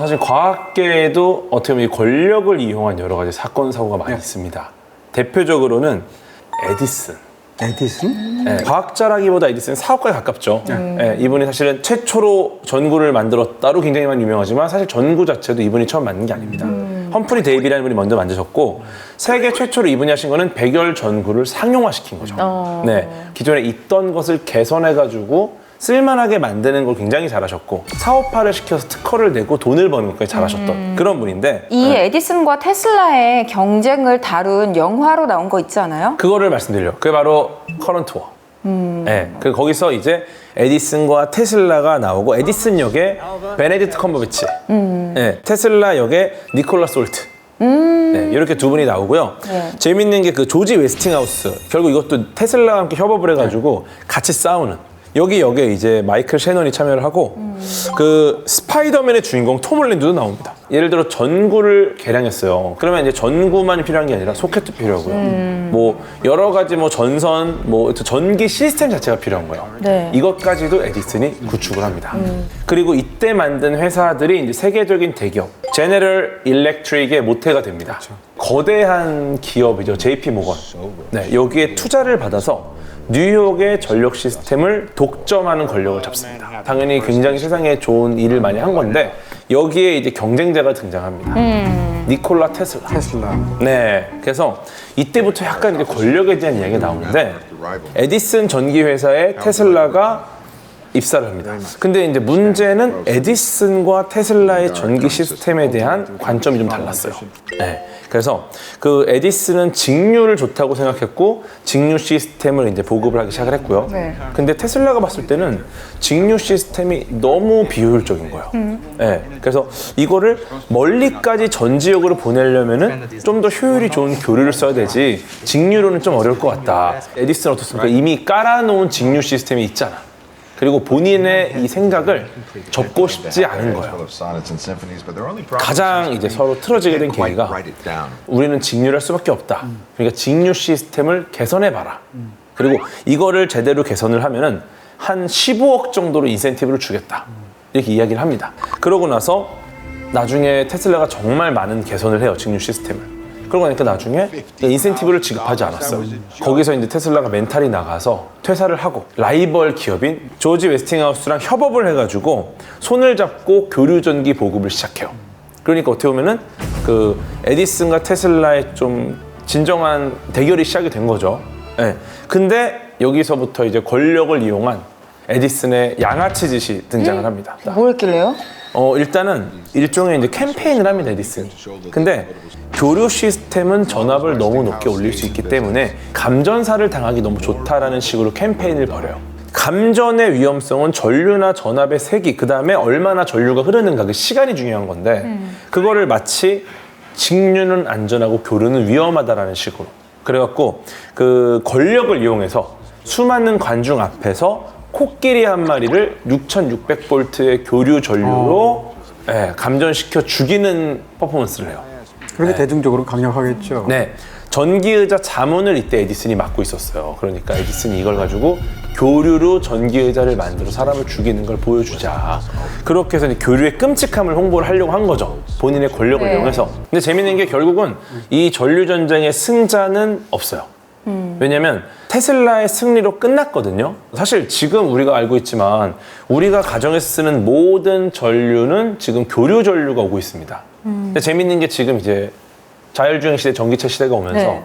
사실 과학계에도 어떻게 보면 이 권력을 이용한 여러 가지 사건 사고가 많이 있습니다. 대표적으로는 에디슨. 에디슨? 네, 과학자라기보다 에디슨은 사업가에 가깝죠. 네, 이분이 사실은 최초로 전구를 만들었다로 굉장히 많이 유명하지만 사실 전구 자체도 이분이 처음 만든 게 아닙니다. 험프리 데이비라는 분이 먼저 만드셨고 세계 최초로 이분이 하신 거는 백열 전구를 상용화시킨 거죠. 네, 기존에 있던 것을 개선해가지고 쓸만하게 만드는 걸 굉장히 잘하셨고 사업화를 시켜서 특허를 내고 돈을 버는 것까지 잘하셨던 그런 분인데 이 에디슨과 테슬라의 경쟁을 다룬 영화로 나온 거 있지 않아요? 그거를 말씀드려요. 그게 바로 커런트 워. 네, 그 거기서 이제 에디슨과 테슬라가 나오고 에디슨 역에 베네딕트 컴버비치, 네, 테슬라 역에 니콜라 솔트. 네, 이렇게 두 분이 나오고요. 네. 재밌는 게 그 조지 웨스팅하우스. 결국 이것도 테슬라와 함께 협업을 해가지고 같이 싸우는. 여기 역에 이제 마이클 셰넌이 참여를 하고 그 스파이더맨의 주인공 톰 홀랜드도 나옵니다. 예를 들어 전구를 개량했어요. 그러면 이제 전구만이 필요한 게 아니라 소켓도 필요하고요. 뭐 여러 가지 뭐 전선, 뭐 전기 시스템 자체가 필요한 거예요. 네. 이것까지도 에디슨이 구축을 합니다. 그리고 이때 만든 회사들이 이제 세계적인 대기업, 제너럴 일렉트릭의 모태가 됩니다. 거대한 기업이죠. JP 모건. 네, 여기에 투자를 받아서 뉴욕의 전력 시스템을 독점하는 권력을 잡습니다. 당연히 굉장히 세상에 좋은 일을 많이 한 건데 여기에 이제 경쟁자가 등장합니다. 니콜라 테슬라. 네, 그래서 이때부터 약간 이제 권력에 대한 이야기가 나오는데 에디슨 전기 회사에 테슬라가 입사를 합니다. 근데 이제 문제는 에디슨과 테슬라의 전기 시스템에 대한 관점이 좀 달랐어요. 네. 그래서 그 에디슨은 직류를 좋다고 생각했고 직류 시스템을 이제 보급을 하기 시작을 했고요. 네. 근데 테슬라가 봤을 때는 직류 시스템이 너무 비효율적인 거예요. 네. 그래서 이거를 멀리까지 전 지역으로 보내려면은 좀 더 효율이 좋은 교류를 써야 되지 직류로는 좀 어려울 것 같다. 에디슨은 어떻습니까? 이미 깔아놓은 직류 시스템이 있잖아. 그리고 본인의 이 생각을 접고 싶지 않은 거예요. 가장 이제 서로 틀어지게 된 계기가 우리는 직류를 할 수밖에 없다. 그러니까 직류 시스템을 개선해봐라. 그리고 이거를 제대로 개선을 하면은 한 15억 정도로 인센티브를 주겠다. 이렇게 이야기를 합니다. 그러고 나서 나중에 테슬라가 정말 많은 개선을 해요. 직류 시스템을. 그러고 나니까 나중에 인센티브를 지급하지 않았어요. 거기서 이제 테슬라가 멘탈이 나가서 퇴사를 하고 라이벌 기업인 조지 웨스팅하우스랑 협업을 해가지고 손을 잡고 교류 전기 보급을 시작해요. 그러니까 어떻게 보면은 그 에디슨과 테슬라의 좀 진정한 대결이 시작이 된 거죠. 네. 근데 여기서부터 이제 권력을 이용한 에디슨의 양아치 짓이 등장을 합니다. 뭘 했길래요? 일단은 일종의 이제 캠페인을 합니다, 에디슨. 근데 교류 시스템은 전압을 너무 높게 올릴 수 있기 때문에 감전사를 당하기 너무 좋다라는 식으로 캠페인을 벌여요. 감전의 위험성은 전류나 전압의 세기, 그 다음에 얼마나 전류가 흐르는가, 그 시간이 중요한 건데 그거를 마치 직류는 안전하고 교류는 위험하다라는 식으로. 그래갖고 그 권력을 이용해서 수많은 관중 앞에서 코끼리 한 마리를 6600볼트의 교류 전류로 감전시켜 죽이는 퍼포먼스를 해요. 그렇게 대중적으로 강력하겠죠. 네, 전기의자 자문을 이때 에디슨이 맡고 있었어요. 그러니까 에디슨이 이걸 가지고 교류로 전기의자를 만들어 사람을 죽이는 걸 보여주자. 그렇게 해서 이제 교류의 끔찍함을 홍보를 하려고 한 거죠. 본인의 권력을 이용해서. 근데 재밌는 게 결국은 이 전류전쟁의 승자는 없어요. 왜냐면 테슬라의 승리로 끝났거든요. 사실 지금 우리가 알고 있지만 우리가 가정에서 쓰는 모든 전류는 지금 교류 전류가 오고 있습니다. 근데 재밌는 게 지금 이제 자율주행 시대, 전기차 시대가 오면서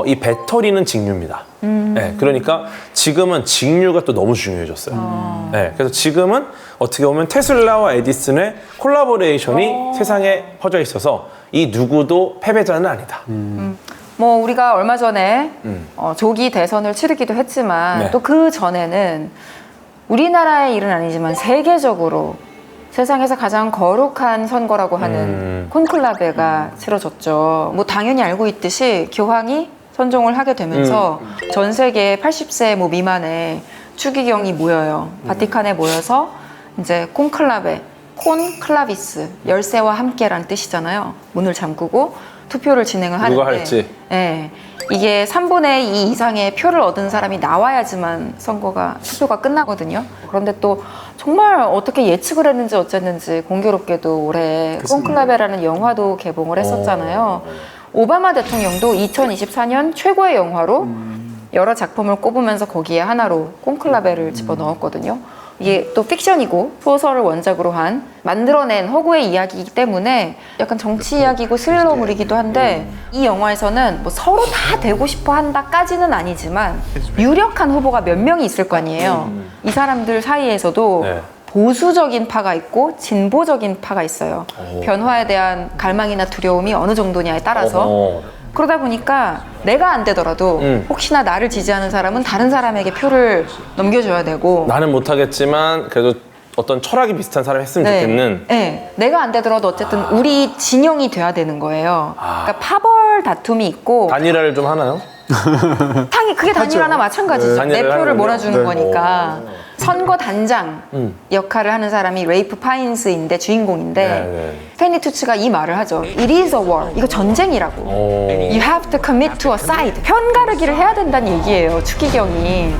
이 배터리는 직류입니다. 네, 그러니까 지금은 직류가 또 너무 중요해졌어요. 네, 그래서 지금은 어떻게 보면 테슬라와 에디슨의 콜라보레이션이 세상에 퍼져 있어서 이 누구도 패배자는 아니다. 뭐 우리가 얼마 전에 조기 대선을 치르기도 했지만 네. 또 그 전에는 우리나라의 일은 아니지만 세계적으로 세상에서 가장 거룩한 선거라고 하는 콘클라베가 치러졌죠. 뭐 당연히 알고 있듯이 교황이 선종을 하게 되면서 전 세계 80세 뭐 미만의 추기경이 모여요. 바티칸에 모여서 이제 콘클라베, 콘클라비스, 열쇠와 함께라는 뜻이잖아요. 문을 잠그고 투표를 진행을 하는데 누가 할지. 네, 이게 3분의 2 이상의 표를 얻은 사람이 나와야지만 투표가 끝나거든요. 그런데 또 정말 어떻게 예측을 했는지 어쨌는지 공교롭게도 올해 콘클라베라는 영화도 개봉을 했었잖아요. 오바마 대통령도 2024년 최고의 영화로 여러 작품을 꼽으면서 거기에 하나로 콘클라베를 집어넣었거든요. 이게 또 픽션이고 소설을 원작으로 한 만들어낸 허구의 이야기이기 때문에 약간 정치 이야기고 스릴러물이기도 한데 이 영화에서는 뭐 서로 다 되고 싶어 한다까지는 아니지만 유력한 후보가 몇 명이 있을 거 아니에요. 이 사람들 사이에서도 보수적인 파가 있고 진보적인 파가 있어요. 변화에 대한 갈망이나 두려움이 어느 정도냐에 따라서. 그러다 보니까 내가 안 되더라도 혹시나 나를 지지하는 사람은 다른 사람에게 표를 넘겨줘야 되고, 나는 못하겠지만 그래도 어떤 철학이 비슷한 사람이 했으면 좋겠는. 네, 내가 안 되더라도 어쨌든 우리 진영이 돼야 되는 거예요. 그러니까 파벌 다툼이 있고, 단일화를 좀 하나요? 그게 단일화나 마찬가지죠. 네. 내 단일화를 표를 하는군요. 몰아주는 네. 거니까. 선거 단장 역할을 하는 사람이 레이프 파인스인데, 주인공인데, 네. 스탠리 투츠가 이 말을 하죠. It is a war. 이거 전쟁이라고. You have to commit to a side. 편가르기를 해야 된다는 얘기예요, 추기경이.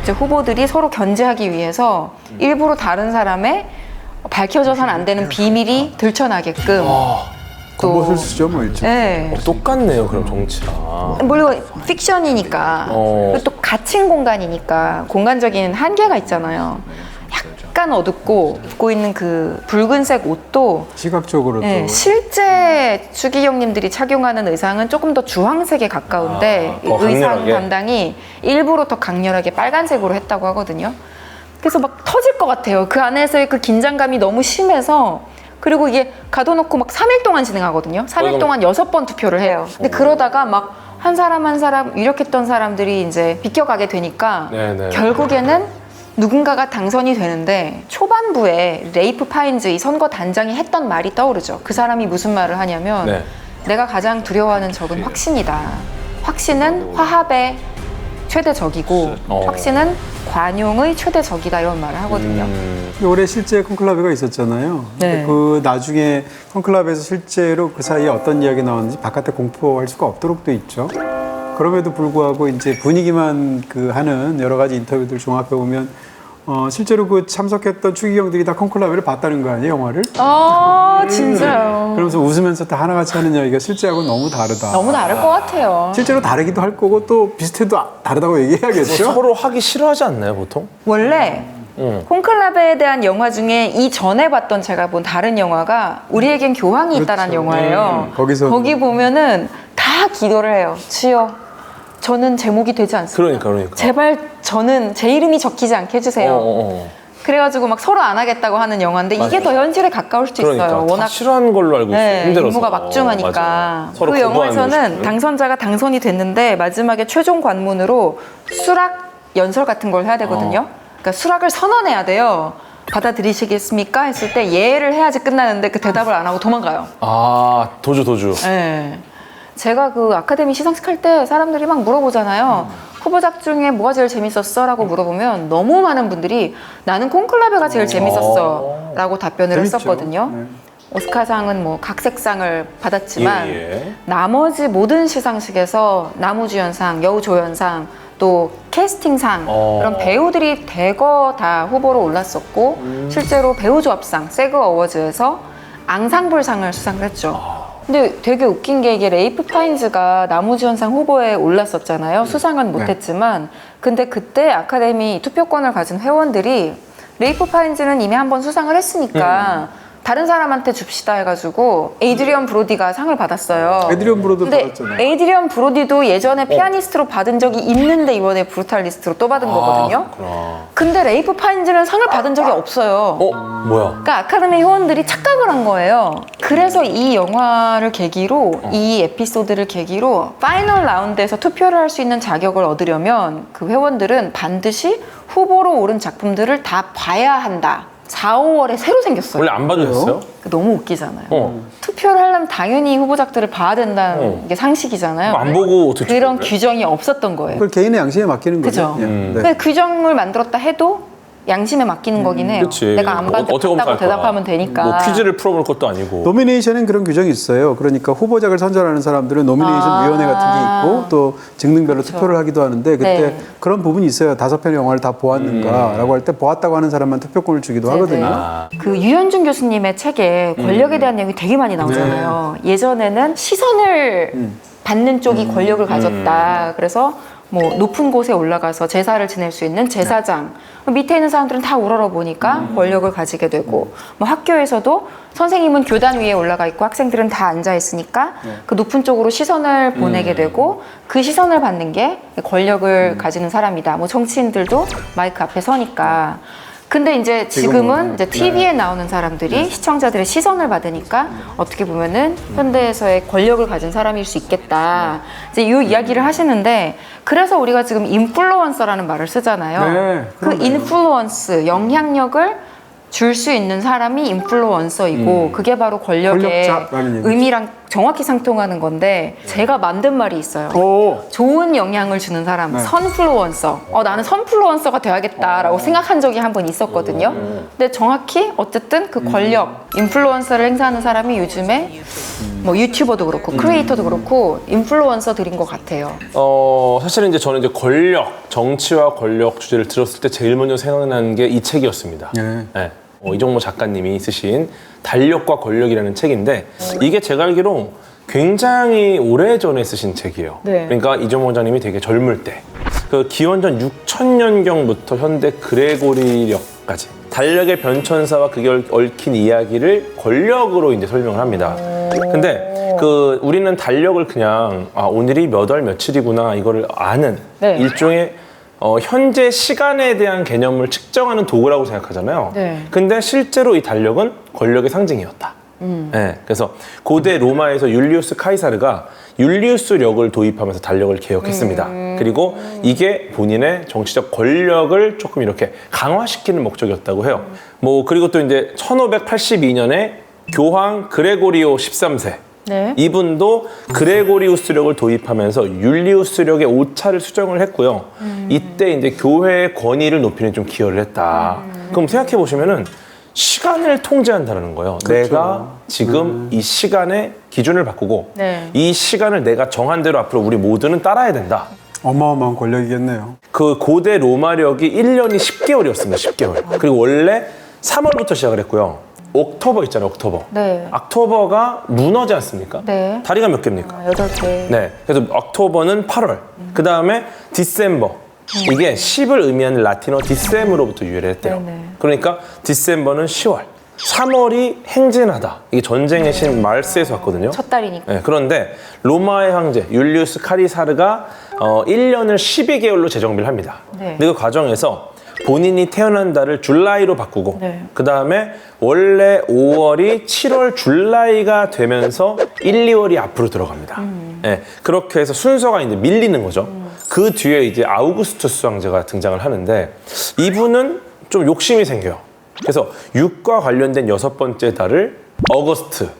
이제 후보들이 서로 견제하기 위해서 일부러 다른 사람의 밝혀져서는 안 되는 비밀이 들춰나게끔 권고술수죠, 뭐 일종. 네. 똑같네요, 그럼 정치랑. 물론 픽션이니까 그리고 또 갇힌 공간이니까 공간적인 한계가 있잖아요. 약간 어둡고 입고 있는 그 붉은색 옷도 시각적으로도. 네, 실제 추기경님들이 착용하는 의상은 조금 더 주황색에 가까운데 더 의상 강렬하게? 담당이 일부러 더 강렬하게 빨간색으로 했다고 하거든요. 그래서 막 터질 것 같아요. 그 안에서의 그 긴장감이 너무 심해서. 그리고 이게 가둬놓고 막 3일 동안 진행하거든요. 3일 동안 6번 투표를 해요. 근데 그러다가 막 한 사람 한 사람 유력했던 사람들이 이제 비껴가게 되니까 네네. 결국에는 누군가가 당선이 되는데, 초반부에 레이프 파인즈 이 선거 단장이 했던 말이 떠오르죠. 그 사람이 무슨 말을 하냐면 네. 내가 가장 두려워하는 적은 확신이다. 확신은 화합의 최대 적이고 확신은 관용의 최대 적이다, 이런 말을 하거든요. 올해 실제 콘클라베가 있었잖아요. 네. 그 나중에 콘클라베에서 실제로 그 사이에 어떤 이야기 나왔는지 바깥에 공포할 수가 없도록 돼 있죠. 그럼에도 불구하고 이제 분위기만 그 하는 여러 가지 인터뷰들 종합해 보면 실제로 그 참석했던 추기경들이 다 콘클라베를 봤다는 거 아니에요, 영화를? 아, 진짜요. 그러면서 웃으면서 다 하나같이 하는 이야기가 실제하고 너무 다르다. 너무 다를 것 같아요. 실제로 다르기도 할 거고 또 비슷해도 다르다고 얘기해야겠죠. 서로 하기 싫어하지 않나요, 보통? 원래 콘클라베에 대한 영화 중에 이전에 봤던 제가 본 다른 영화가 우리에겐 교황이 있다라는 그렇죠. 영화예요. 거기 보면은 다 기도를 해요. 주여, 저는 제목이 되지 않습니다. 그러니까. 제발 저는 제 이름이 적히지 않게 해주세요. 그래가지고 막 서로 안 하겠다고 하는 영화인데 이게 더 현실에 가까울 수도 그러니까 있어요. 다 워낙 싫어하는 걸로 알고 있어요. 네, 힘들어서. 임무가 막중하니까. 맞아요. 서로 그 거부하는 영화에서는 모습을. 당선자가 당선이 됐는데 마지막에 최종 관문으로 수락 연설 같은 걸 해야 되거든요. 그러니까 수락을 선언해야 돼요. 받아들이시겠습니까? 했을 때 예를 해야지 끝나는데 그 대답을 안 하고 도망가요. 아, 도주. 네. 제가 그 아카데미 시상식 할 때 사람들이 막 물어보잖아요. 후보작 중에 뭐가 제일 재밌었어? 라고 물어보면 너무 많은 분들이 나는 콘클라베가 제일 재밌었어 라고 답변을 재밌죠. 했었거든요. 네. 오스카상은 뭐 각색상을 받았지만 예. 나머지 모든 시상식에서 나무주연상, 여우조연상, 또 캐스팅상 이런 배우들이 대거 다 후보로 올랐었고 실제로 배우조합상, 세그 어워즈에서 앙상블상을 수상을 했죠. 근데 되게 웃긴 게 이게 레이프 파인즈가 나무주연상 후보에 올랐었잖아요. 수상은 못했지만 근데 그때 아카데미 투표권을 가진 회원들이 레이프 파인즈는 이미 한번 수상을 했으니까 다른 사람한테 줍시다 해가지고 에이드리언 브로디가 상을 받았어요. 에드리언 브로도 근데 받았잖아요. 에이드리언 브로디도 예전에 피아니스트로 받은 적이 있는데 이번에 브루탈리스트로 또 받은 거거든요. 그렇구나. 근데 레이프 파인즈는 상을 받은 적이 없어요. 뭐야? 그러니까 아카데미 회원들이 착각을 한 거예요. 그래서 이 영화를 계기로 이 에피소드를 계기로 파이널 라운드에서 투표를 할 수 있는 자격을 얻으려면 그 회원들은 반드시 후보로 오른 작품들을 다 봐야 한다. 4, 5월에 새로 생겼어요. 원래 안 봐도 됐어요? 너무 웃기잖아요. 투표를 하려면 당연히 후보작들을 봐야 된다는 게 상식이잖아요. 안 보고 어떻게 그런 투표를 해? 규정이 없었던 거예요. 그걸 개인의 양심에 맡기는 거죠. 그죠. 그냥. 네. 근데 규정을 만들었다 해도 양심에 맡기는 거긴 해요. 그치. 내가 안 어떻게 받았다고 검사할 거야? 대답하면 되니까. 뭐 퀴즈를 풀어볼 것도 아니고. 노미네이션엔 그런 규정이 있어요. 그러니까 후보작을 선정하는 사람들은 노미네이션 위원회 같은 게 있고 또 직능별로 투표를 하기도 하는데 그때 네. 그런 부분이 있어요. 5편의 영화를 다 보았는가라고 할 때 보았다고 하는 사람만 투표권을 주기도 하거든요. 그 유현준 교수님의 책에 권력에 대한 내용이 되게 많이 나오잖아요. 예전에는 시선을 받는 쪽이 권력을 가졌다. 그래서 뭐 높은 곳에 올라가서 제사를 지낼 수 있는 제사장, 밑에 있는 사람들은 다 우러러 보니까 권력을 가지게 되고, 뭐 학교에서도 선생님은 교단 위에 올라가 있고 학생들은 다 앉아 있으니까 그 높은 쪽으로 시선을 보내게 되고 그 시선을 받는 게 권력을 가지는 사람이다. 뭐 정치인들도 마이크 앞에 서니까. 근데 이제 지금은 지금은, 이제 TV에 나오는 사람들이 시청자들의 시선을 받으니까 어떻게 보면은 현대에서의 권력을 가진 사람일 수 있겠다. 이제 이 이야기를 하시는데 그래서 우리가 지금 인플루언서라는 말을 쓰잖아요. 네, 그 그러네요. 인플루언스, 영향력을 줄 수 있는 사람이 인플루언서이고 그게 바로 권력의 권력자라는 얘기죠. 의미랑 정확히 상통하는 건데 제가 만든 말이 있어요. 오. 좋은 영향을 주는 사람, 네. 선플루언서. 나는 선플루언서가 돼야겠다라고 생각한 적이 한 번 있었거든요. 근데 정확히 어쨌든 그 권력, 인플루언서를 행사하는 사람이 요즘에 뭐 유튜버도 그렇고 크리에이터도 그렇고 인플루언서들인 것 같아요. 사실은 이제 저는 이제 권력, 정치와 권력 주제를 들었을 때 제일 먼저 생각나는 게 이 책이었습니다. 네. 네. 이정모 작가님이 쓰신 달력과 권력이라는 책인데 이게 제가 알기로 굉장히 오래전에 쓰신 책이에요. 네. 그러니까 이정모 원장님이 되게 젊을 때 그 기원전 6000년경부터 현대 그레고리력까지 달력의 변천사와 그게 얽힌 이야기를 권력으로 이제 설명을 합니다. 근데 우리는 달력을 그냥 오늘이 몇 월 며칠이구나 이거를 아는 네. 일종의 현재 시간에 대한 개념을 측정하는 도구라고 생각하잖아요. 네. 근데 실제로 이 달력은 권력의 상징이었다. 네, 그래서 고대 로마에서 율리우스 카이사르가 율리우스력을 도입하면서 달력을 개혁했습니다. 그리고 이게 본인의 정치적 권력을 조금 이렇게 강화시키는 목적이었다고 해요. 그리고 또 이제 1582년에 교황 그레고리오 13세 네. 이분도 그레고리우스력을 도입하면서 율리우스력의 오차를 수정을 했고요. 이때 이제 교회의 권위를 높이는 좀 기여를 했다. 그럼 생각해 보시면은 시간을 통제한다는 거예요. 그렇죠. 내가 지금 이 시간의 기준을 바꾸고 네. 이 시간을 내가 정한 대로 앞으로 우리 모두는 따라야 된다. 어마어마한 권력이겠네요. 그 고대 로마력이 1년이 10개월이었습니다. 10개월. 그리고 원래 3월부터 시작을 했고요. 옥토버 있잖아요. 옥토버. 네. 옥토버가 문어지 않습니까? 네. 다리가 몇 개입니까? 8개. 네. 그래서 옥토버는 8월. 그 다음에 디셈버. 이게 10을 의미하는 라틴어 디셈으로부터 유래를 했대요. 네네. 그러니까 디셈버는 10월. 3월이 행진하다. 이게 전쟁의 신 말스에서 왔거든요. 첫 달이니까. 네, 그런데 로마의 황제 율리우스 카리사르가 1년을 12개월로 재정비를 합니다. 네. 근데 그 과정에서 본인이 태어난 달을 줄라이로 바꾸고 네. 그 다음에 원래 5월이 7월 줄라이가 되면서 1, 2월이 앞으로 들어갑니다. 네, 그렇게 해서 순서가 이제 밀리는 거죠. 그 뒤에 이제 아우구스투스 황제가 등장을 하는데 이분은 좀 욕심이 생겨요. 그래서 6과 관련된 6번째 달을 어거스트로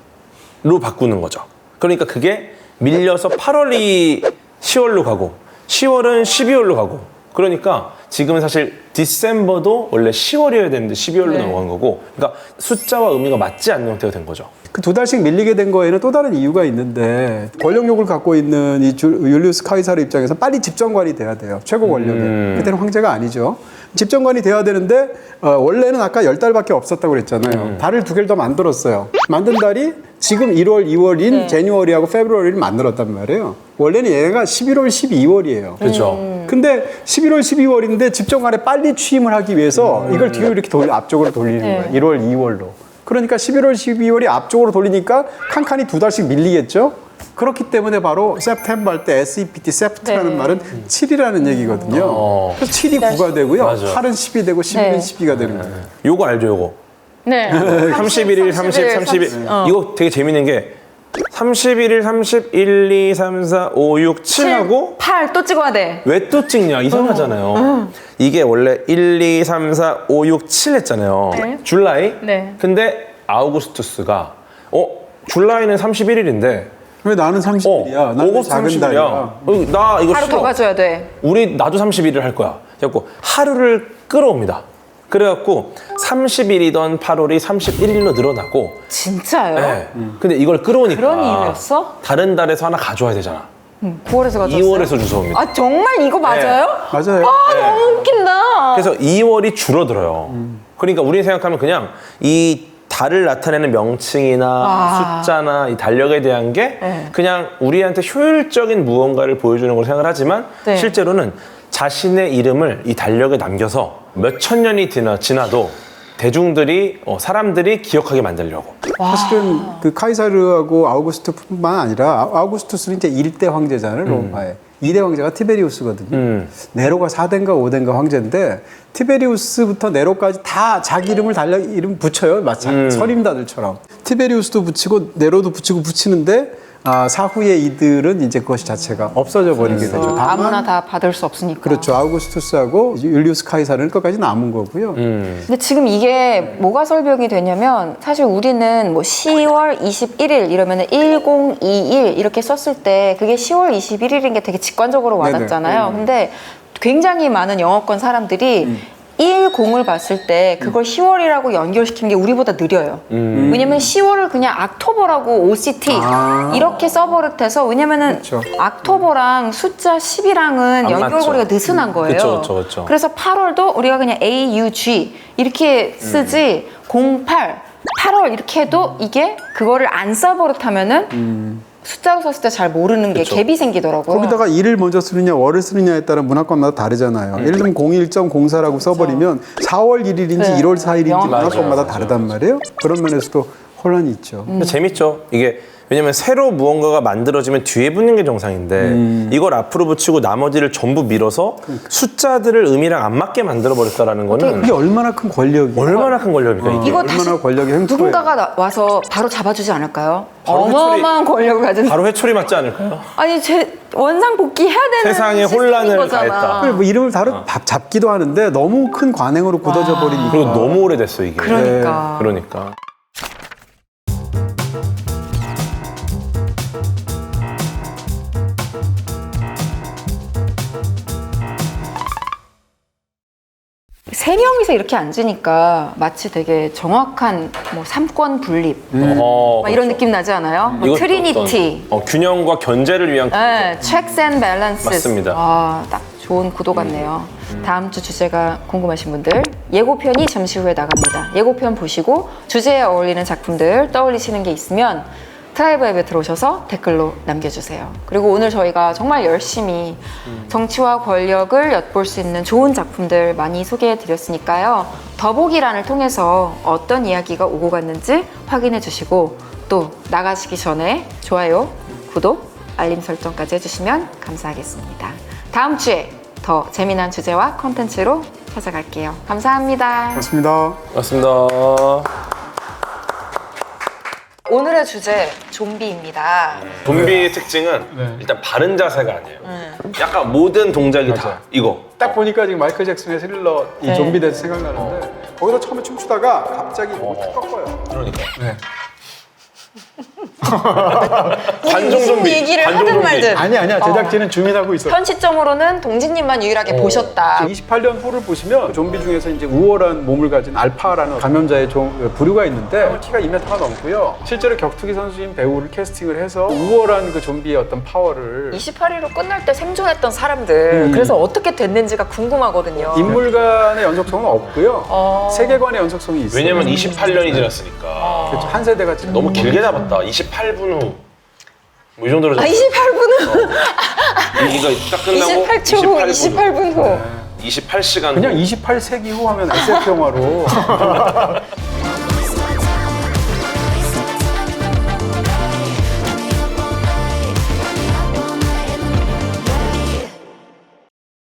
바꾸는 거죠. 그러니까 그게 밀려서 8월이 10월로 가고 10월은 12월로 가고 그러니까 지금은 사실 디셈버도 원래 10월이어야 되는데 12월로 네. 넘어간 거고 그러니까 숫자와 의미가 맞지 않는 형태가 된 거죠. 그 2달씩 밀리게 된 거에는 또 다른 이유가 있는데 권력욕을 갖고 있는 이 율리우스 카이사르 입장에서 빨리 집정관이 돼야 돼요. 최고 권력에. 그때는 황제가 아니죠. 집정관이 돼야 되는데 원래는 아까 10달밖에 없었다고 그랬잖아요. 달을 2개를 더 만들었어요. 만든 달이 지금 1월, 2월인 네. 제니워리하고 페브루아리를 만들었단 말이에요. 원래는 얘가 11월, 12월이에요. 그렇죠. 근데 11월, 12월인데 집정관에 빨리 취임을 하기 위해서 이걸 뒤로 이렇게 앞쪽으로 돌리는 네. 거예요. 1월, 2월로. 그러니까 11월, 12월이 앞쪽으로 돌리니까 칸칸이 2달씩 밀리겠죠? 그렇기 때문에 바로 September 할 때 SEPT, Sept라는 네. 말은 7이라는 얘기거든요. 그래서 7이 9가 되고요. 맞아. 8은 10이 되고 11은 네. 12가 되는 거예요. 요거 알죠, 요거? 네. 31일, 30, 31. 이거 되게 재밌는 게 31일, 30, 1, 2, 3, 4, 5, 6, 7하고 8 또 찍어야 돼. 왜 또 찍냐? 이상하잖아요. 이게 원래 1, 2, 3, 4, 5, 6, 7 했잖아요. 네. 줄라이? 네. 근데 아우구스투스가 줄라이는 31일인데 왜 나는 30일이야? 나는 오거스트 작은 30일이야. 달이야. 나 이거 하루 더 싫어. 가져야 돼. 나도 31일을 할 거야. 그래갖고 하루를 끌어옵니다. 그래갖고 30일이던 8월이 31일로 늘어나고 진짜요? 네. 근데 이걸 끌어오니까 그런 이유였어? 다른 달에서 하나 가져와야 되잖아. 9월에서 가져왔어요? 2월에서 주워옵니다. 아 정말 이거 맞아요? 맞아요. 너무 웃긴다. 그래서 2월이 줄어들어요. 그러니까 우리 생각하면 그냥 이 달을 나타내는 명칭이나 숫자나 이 달력에 대한 게 네. 그냥 우리한테 효율적인 무언가를 보여주는 걸 생각을 하지만 네. 실제로는 자신의 이름을 이 달력에 남겨서 몇천 년이 지나도 대중들이 사람들이 기억하게 만들려고. 사실은 그 카이사르하고 아우구스투스뿐만 아니라 아우구스투스는 이제 일대 황제잖아요, 로마에. 2대 황제가 티베리우스거든요. 네로가 4대인가 5대인가 황제인데 티베리우스부터 네로까지 다 자기 이름을 이름 붙여요. 마찬 선임다들처럼. 티베리우스도 붙이고 네로도 붙이고 붙이는데 사후에 이들은 이제 그것이 자체가 없어져 버리게 되죠. 다만 아무나 다 받을 수 없으니까. 그렇죠. 아우구스투스하고 율리우스 카이사르는 끝까지 남은 거고요. 근데 지금 이게 뭐가 설명이 되냐면 사실 우리는 뭐 10월 21일 이러면은 1021 이렇게 썼을 때 그게 10월 21일인 게 되게 직관적으로 와닿잖아요. 네네. 근데 굉장히 많은 영어권 사람들이 10을 봤을 때 그걸 10월이라고 연결시키는 게 우리보다 느려요. 왜냐면 10월을 그냥 악토버라고 OCT 이렇게 써버릇해서 왜냐면은 그렇죠. 악토버랑 숫자 10이랑은 연결고리가 맞죠. 느슨한 거예요. 그쵸. 그래서 8월도 우리가 그냥 AUG 이렇게 쓰지 08, 8월 이렇게 해도 이게 그거를 안 써버릇하면은 숫자로 썼을 때 잘 모르는 게 그쵸. 갭이 생기더라고요. 거기다가 일을 먼저 쓰느냐 월을 쓰느냐에 따라 문화권마다 다르잖아요. 예를 들면 01.04라고 써버리면 4월 1일인지 네. 1월 4일인지 맞아요. 문화권마다 다르단 말이에요. 그런 면에서도 혼란이 있죠. 근데 재밌죠. 이게 왜냐면 새로 무언가가 만들어지면 뒤에 붙는 게 정상인데 이걸 앞으로 붙이고 나머지를 전부 밀어서 숫자들을 의미랑 안 맞게 만들어 버렸다라는 거는 이게 얼마나 큰 권력이에요. 얼마나 큰 권력입니까 이게. 이거 얼마나 다시 권력의 횡포예요. 누군가가 와서 바로 잡아주지 않을까요? 바로 어마어마한 권력을 가진 바로 회초리 맞지 않을까요? 아니 제 원상 복귀해야 되는 세상에 시스템인 혼란을 거잖아. 가했다. 뭐 이름을 다루 잡기도 하는데 너무 큰 관행으로 굳어져 버리니까. 그리고 너무 오래됐어 이게. 그러니까. 그러니까. 세 명이서 이렇게 앉으니까 마치 되게 정확한 뭐 삼권 분립 막 이런 느낌 나지 않아요? 뭐 이것도 트리니티, 어떤, 균형과 견제를 위한 네, checks and balances. 맞습니다. 딱 좋은 구도 같네요. 다음 주 주제가 궁금하신 분들 예고편이 잠시 후에 나갑니다. 예고편 보시고 주제에 어울리는 작품들 떠올리시는 게 있으면 트라이브 앱에 들어오셔서 댓글로 남겨주세요. 그리고 오늘 저희가 정말 열심히 정치와 권력을 엿볼 수 있는 좋은 작품들 많이 소개해 드렸으니까요. 더보기란을 통해서 어떤 이야기가 오고 갔는지 확인해 주시고 또 나가시기 전에 좋아요, 구독, 알림 설정까지 해주시면 감사하겠습니다. 다음 주에 더 재미난 주제와 콘텐츠로 찾아갈게요. 감사합니다. 고맙습니다. 맞습니다. 오늘의 주제 좀비입니다. 좀비의 특징은 일단 바른 자세가 아니에요. 약간 모든 동작이 다 이거. 딱 보니까 지금 마이클 잭슨의 스릴러 이 네. 좀비 데스 생각나는데 거기서 처음에 춤추다가 갑자기 목을 탁 꺾어요. 그러니까. 네. 관종 무슨 좀비. 얘기를 관종 하든 좀비. 말든. 아니야. 제작진은 주민하고 있어. 현 시점으로는 동진님만 유일하게 보셨다. 28년 후를 보시면 좀비 중에서 이제 우월한 몸을 가진 알파라는 감염자의 부류가 있는데 키가 2m가 넘고요. 실제로 격투기 선수인 배우를 캐스팅을 해서 우월한 그 좀비의 어떤 파워를 28일로 끝날 때 생존했던 사람들 그래서 어떻게 됐는지가 궁금하거든요. 인물 간의 연속성은 없고요. 세계관의 연속성이 있어요. 왜냐면 28년이 지났으니까. 그렇죠. 한 세대가 지금 너무 길게 잡았다. 28분 후. 뭐 이 정도로 28분 후. 이거 딱 끝나고 28초 후, 28분 후. 28시간 그냥 후. 28세기 후 하면 SF 영화로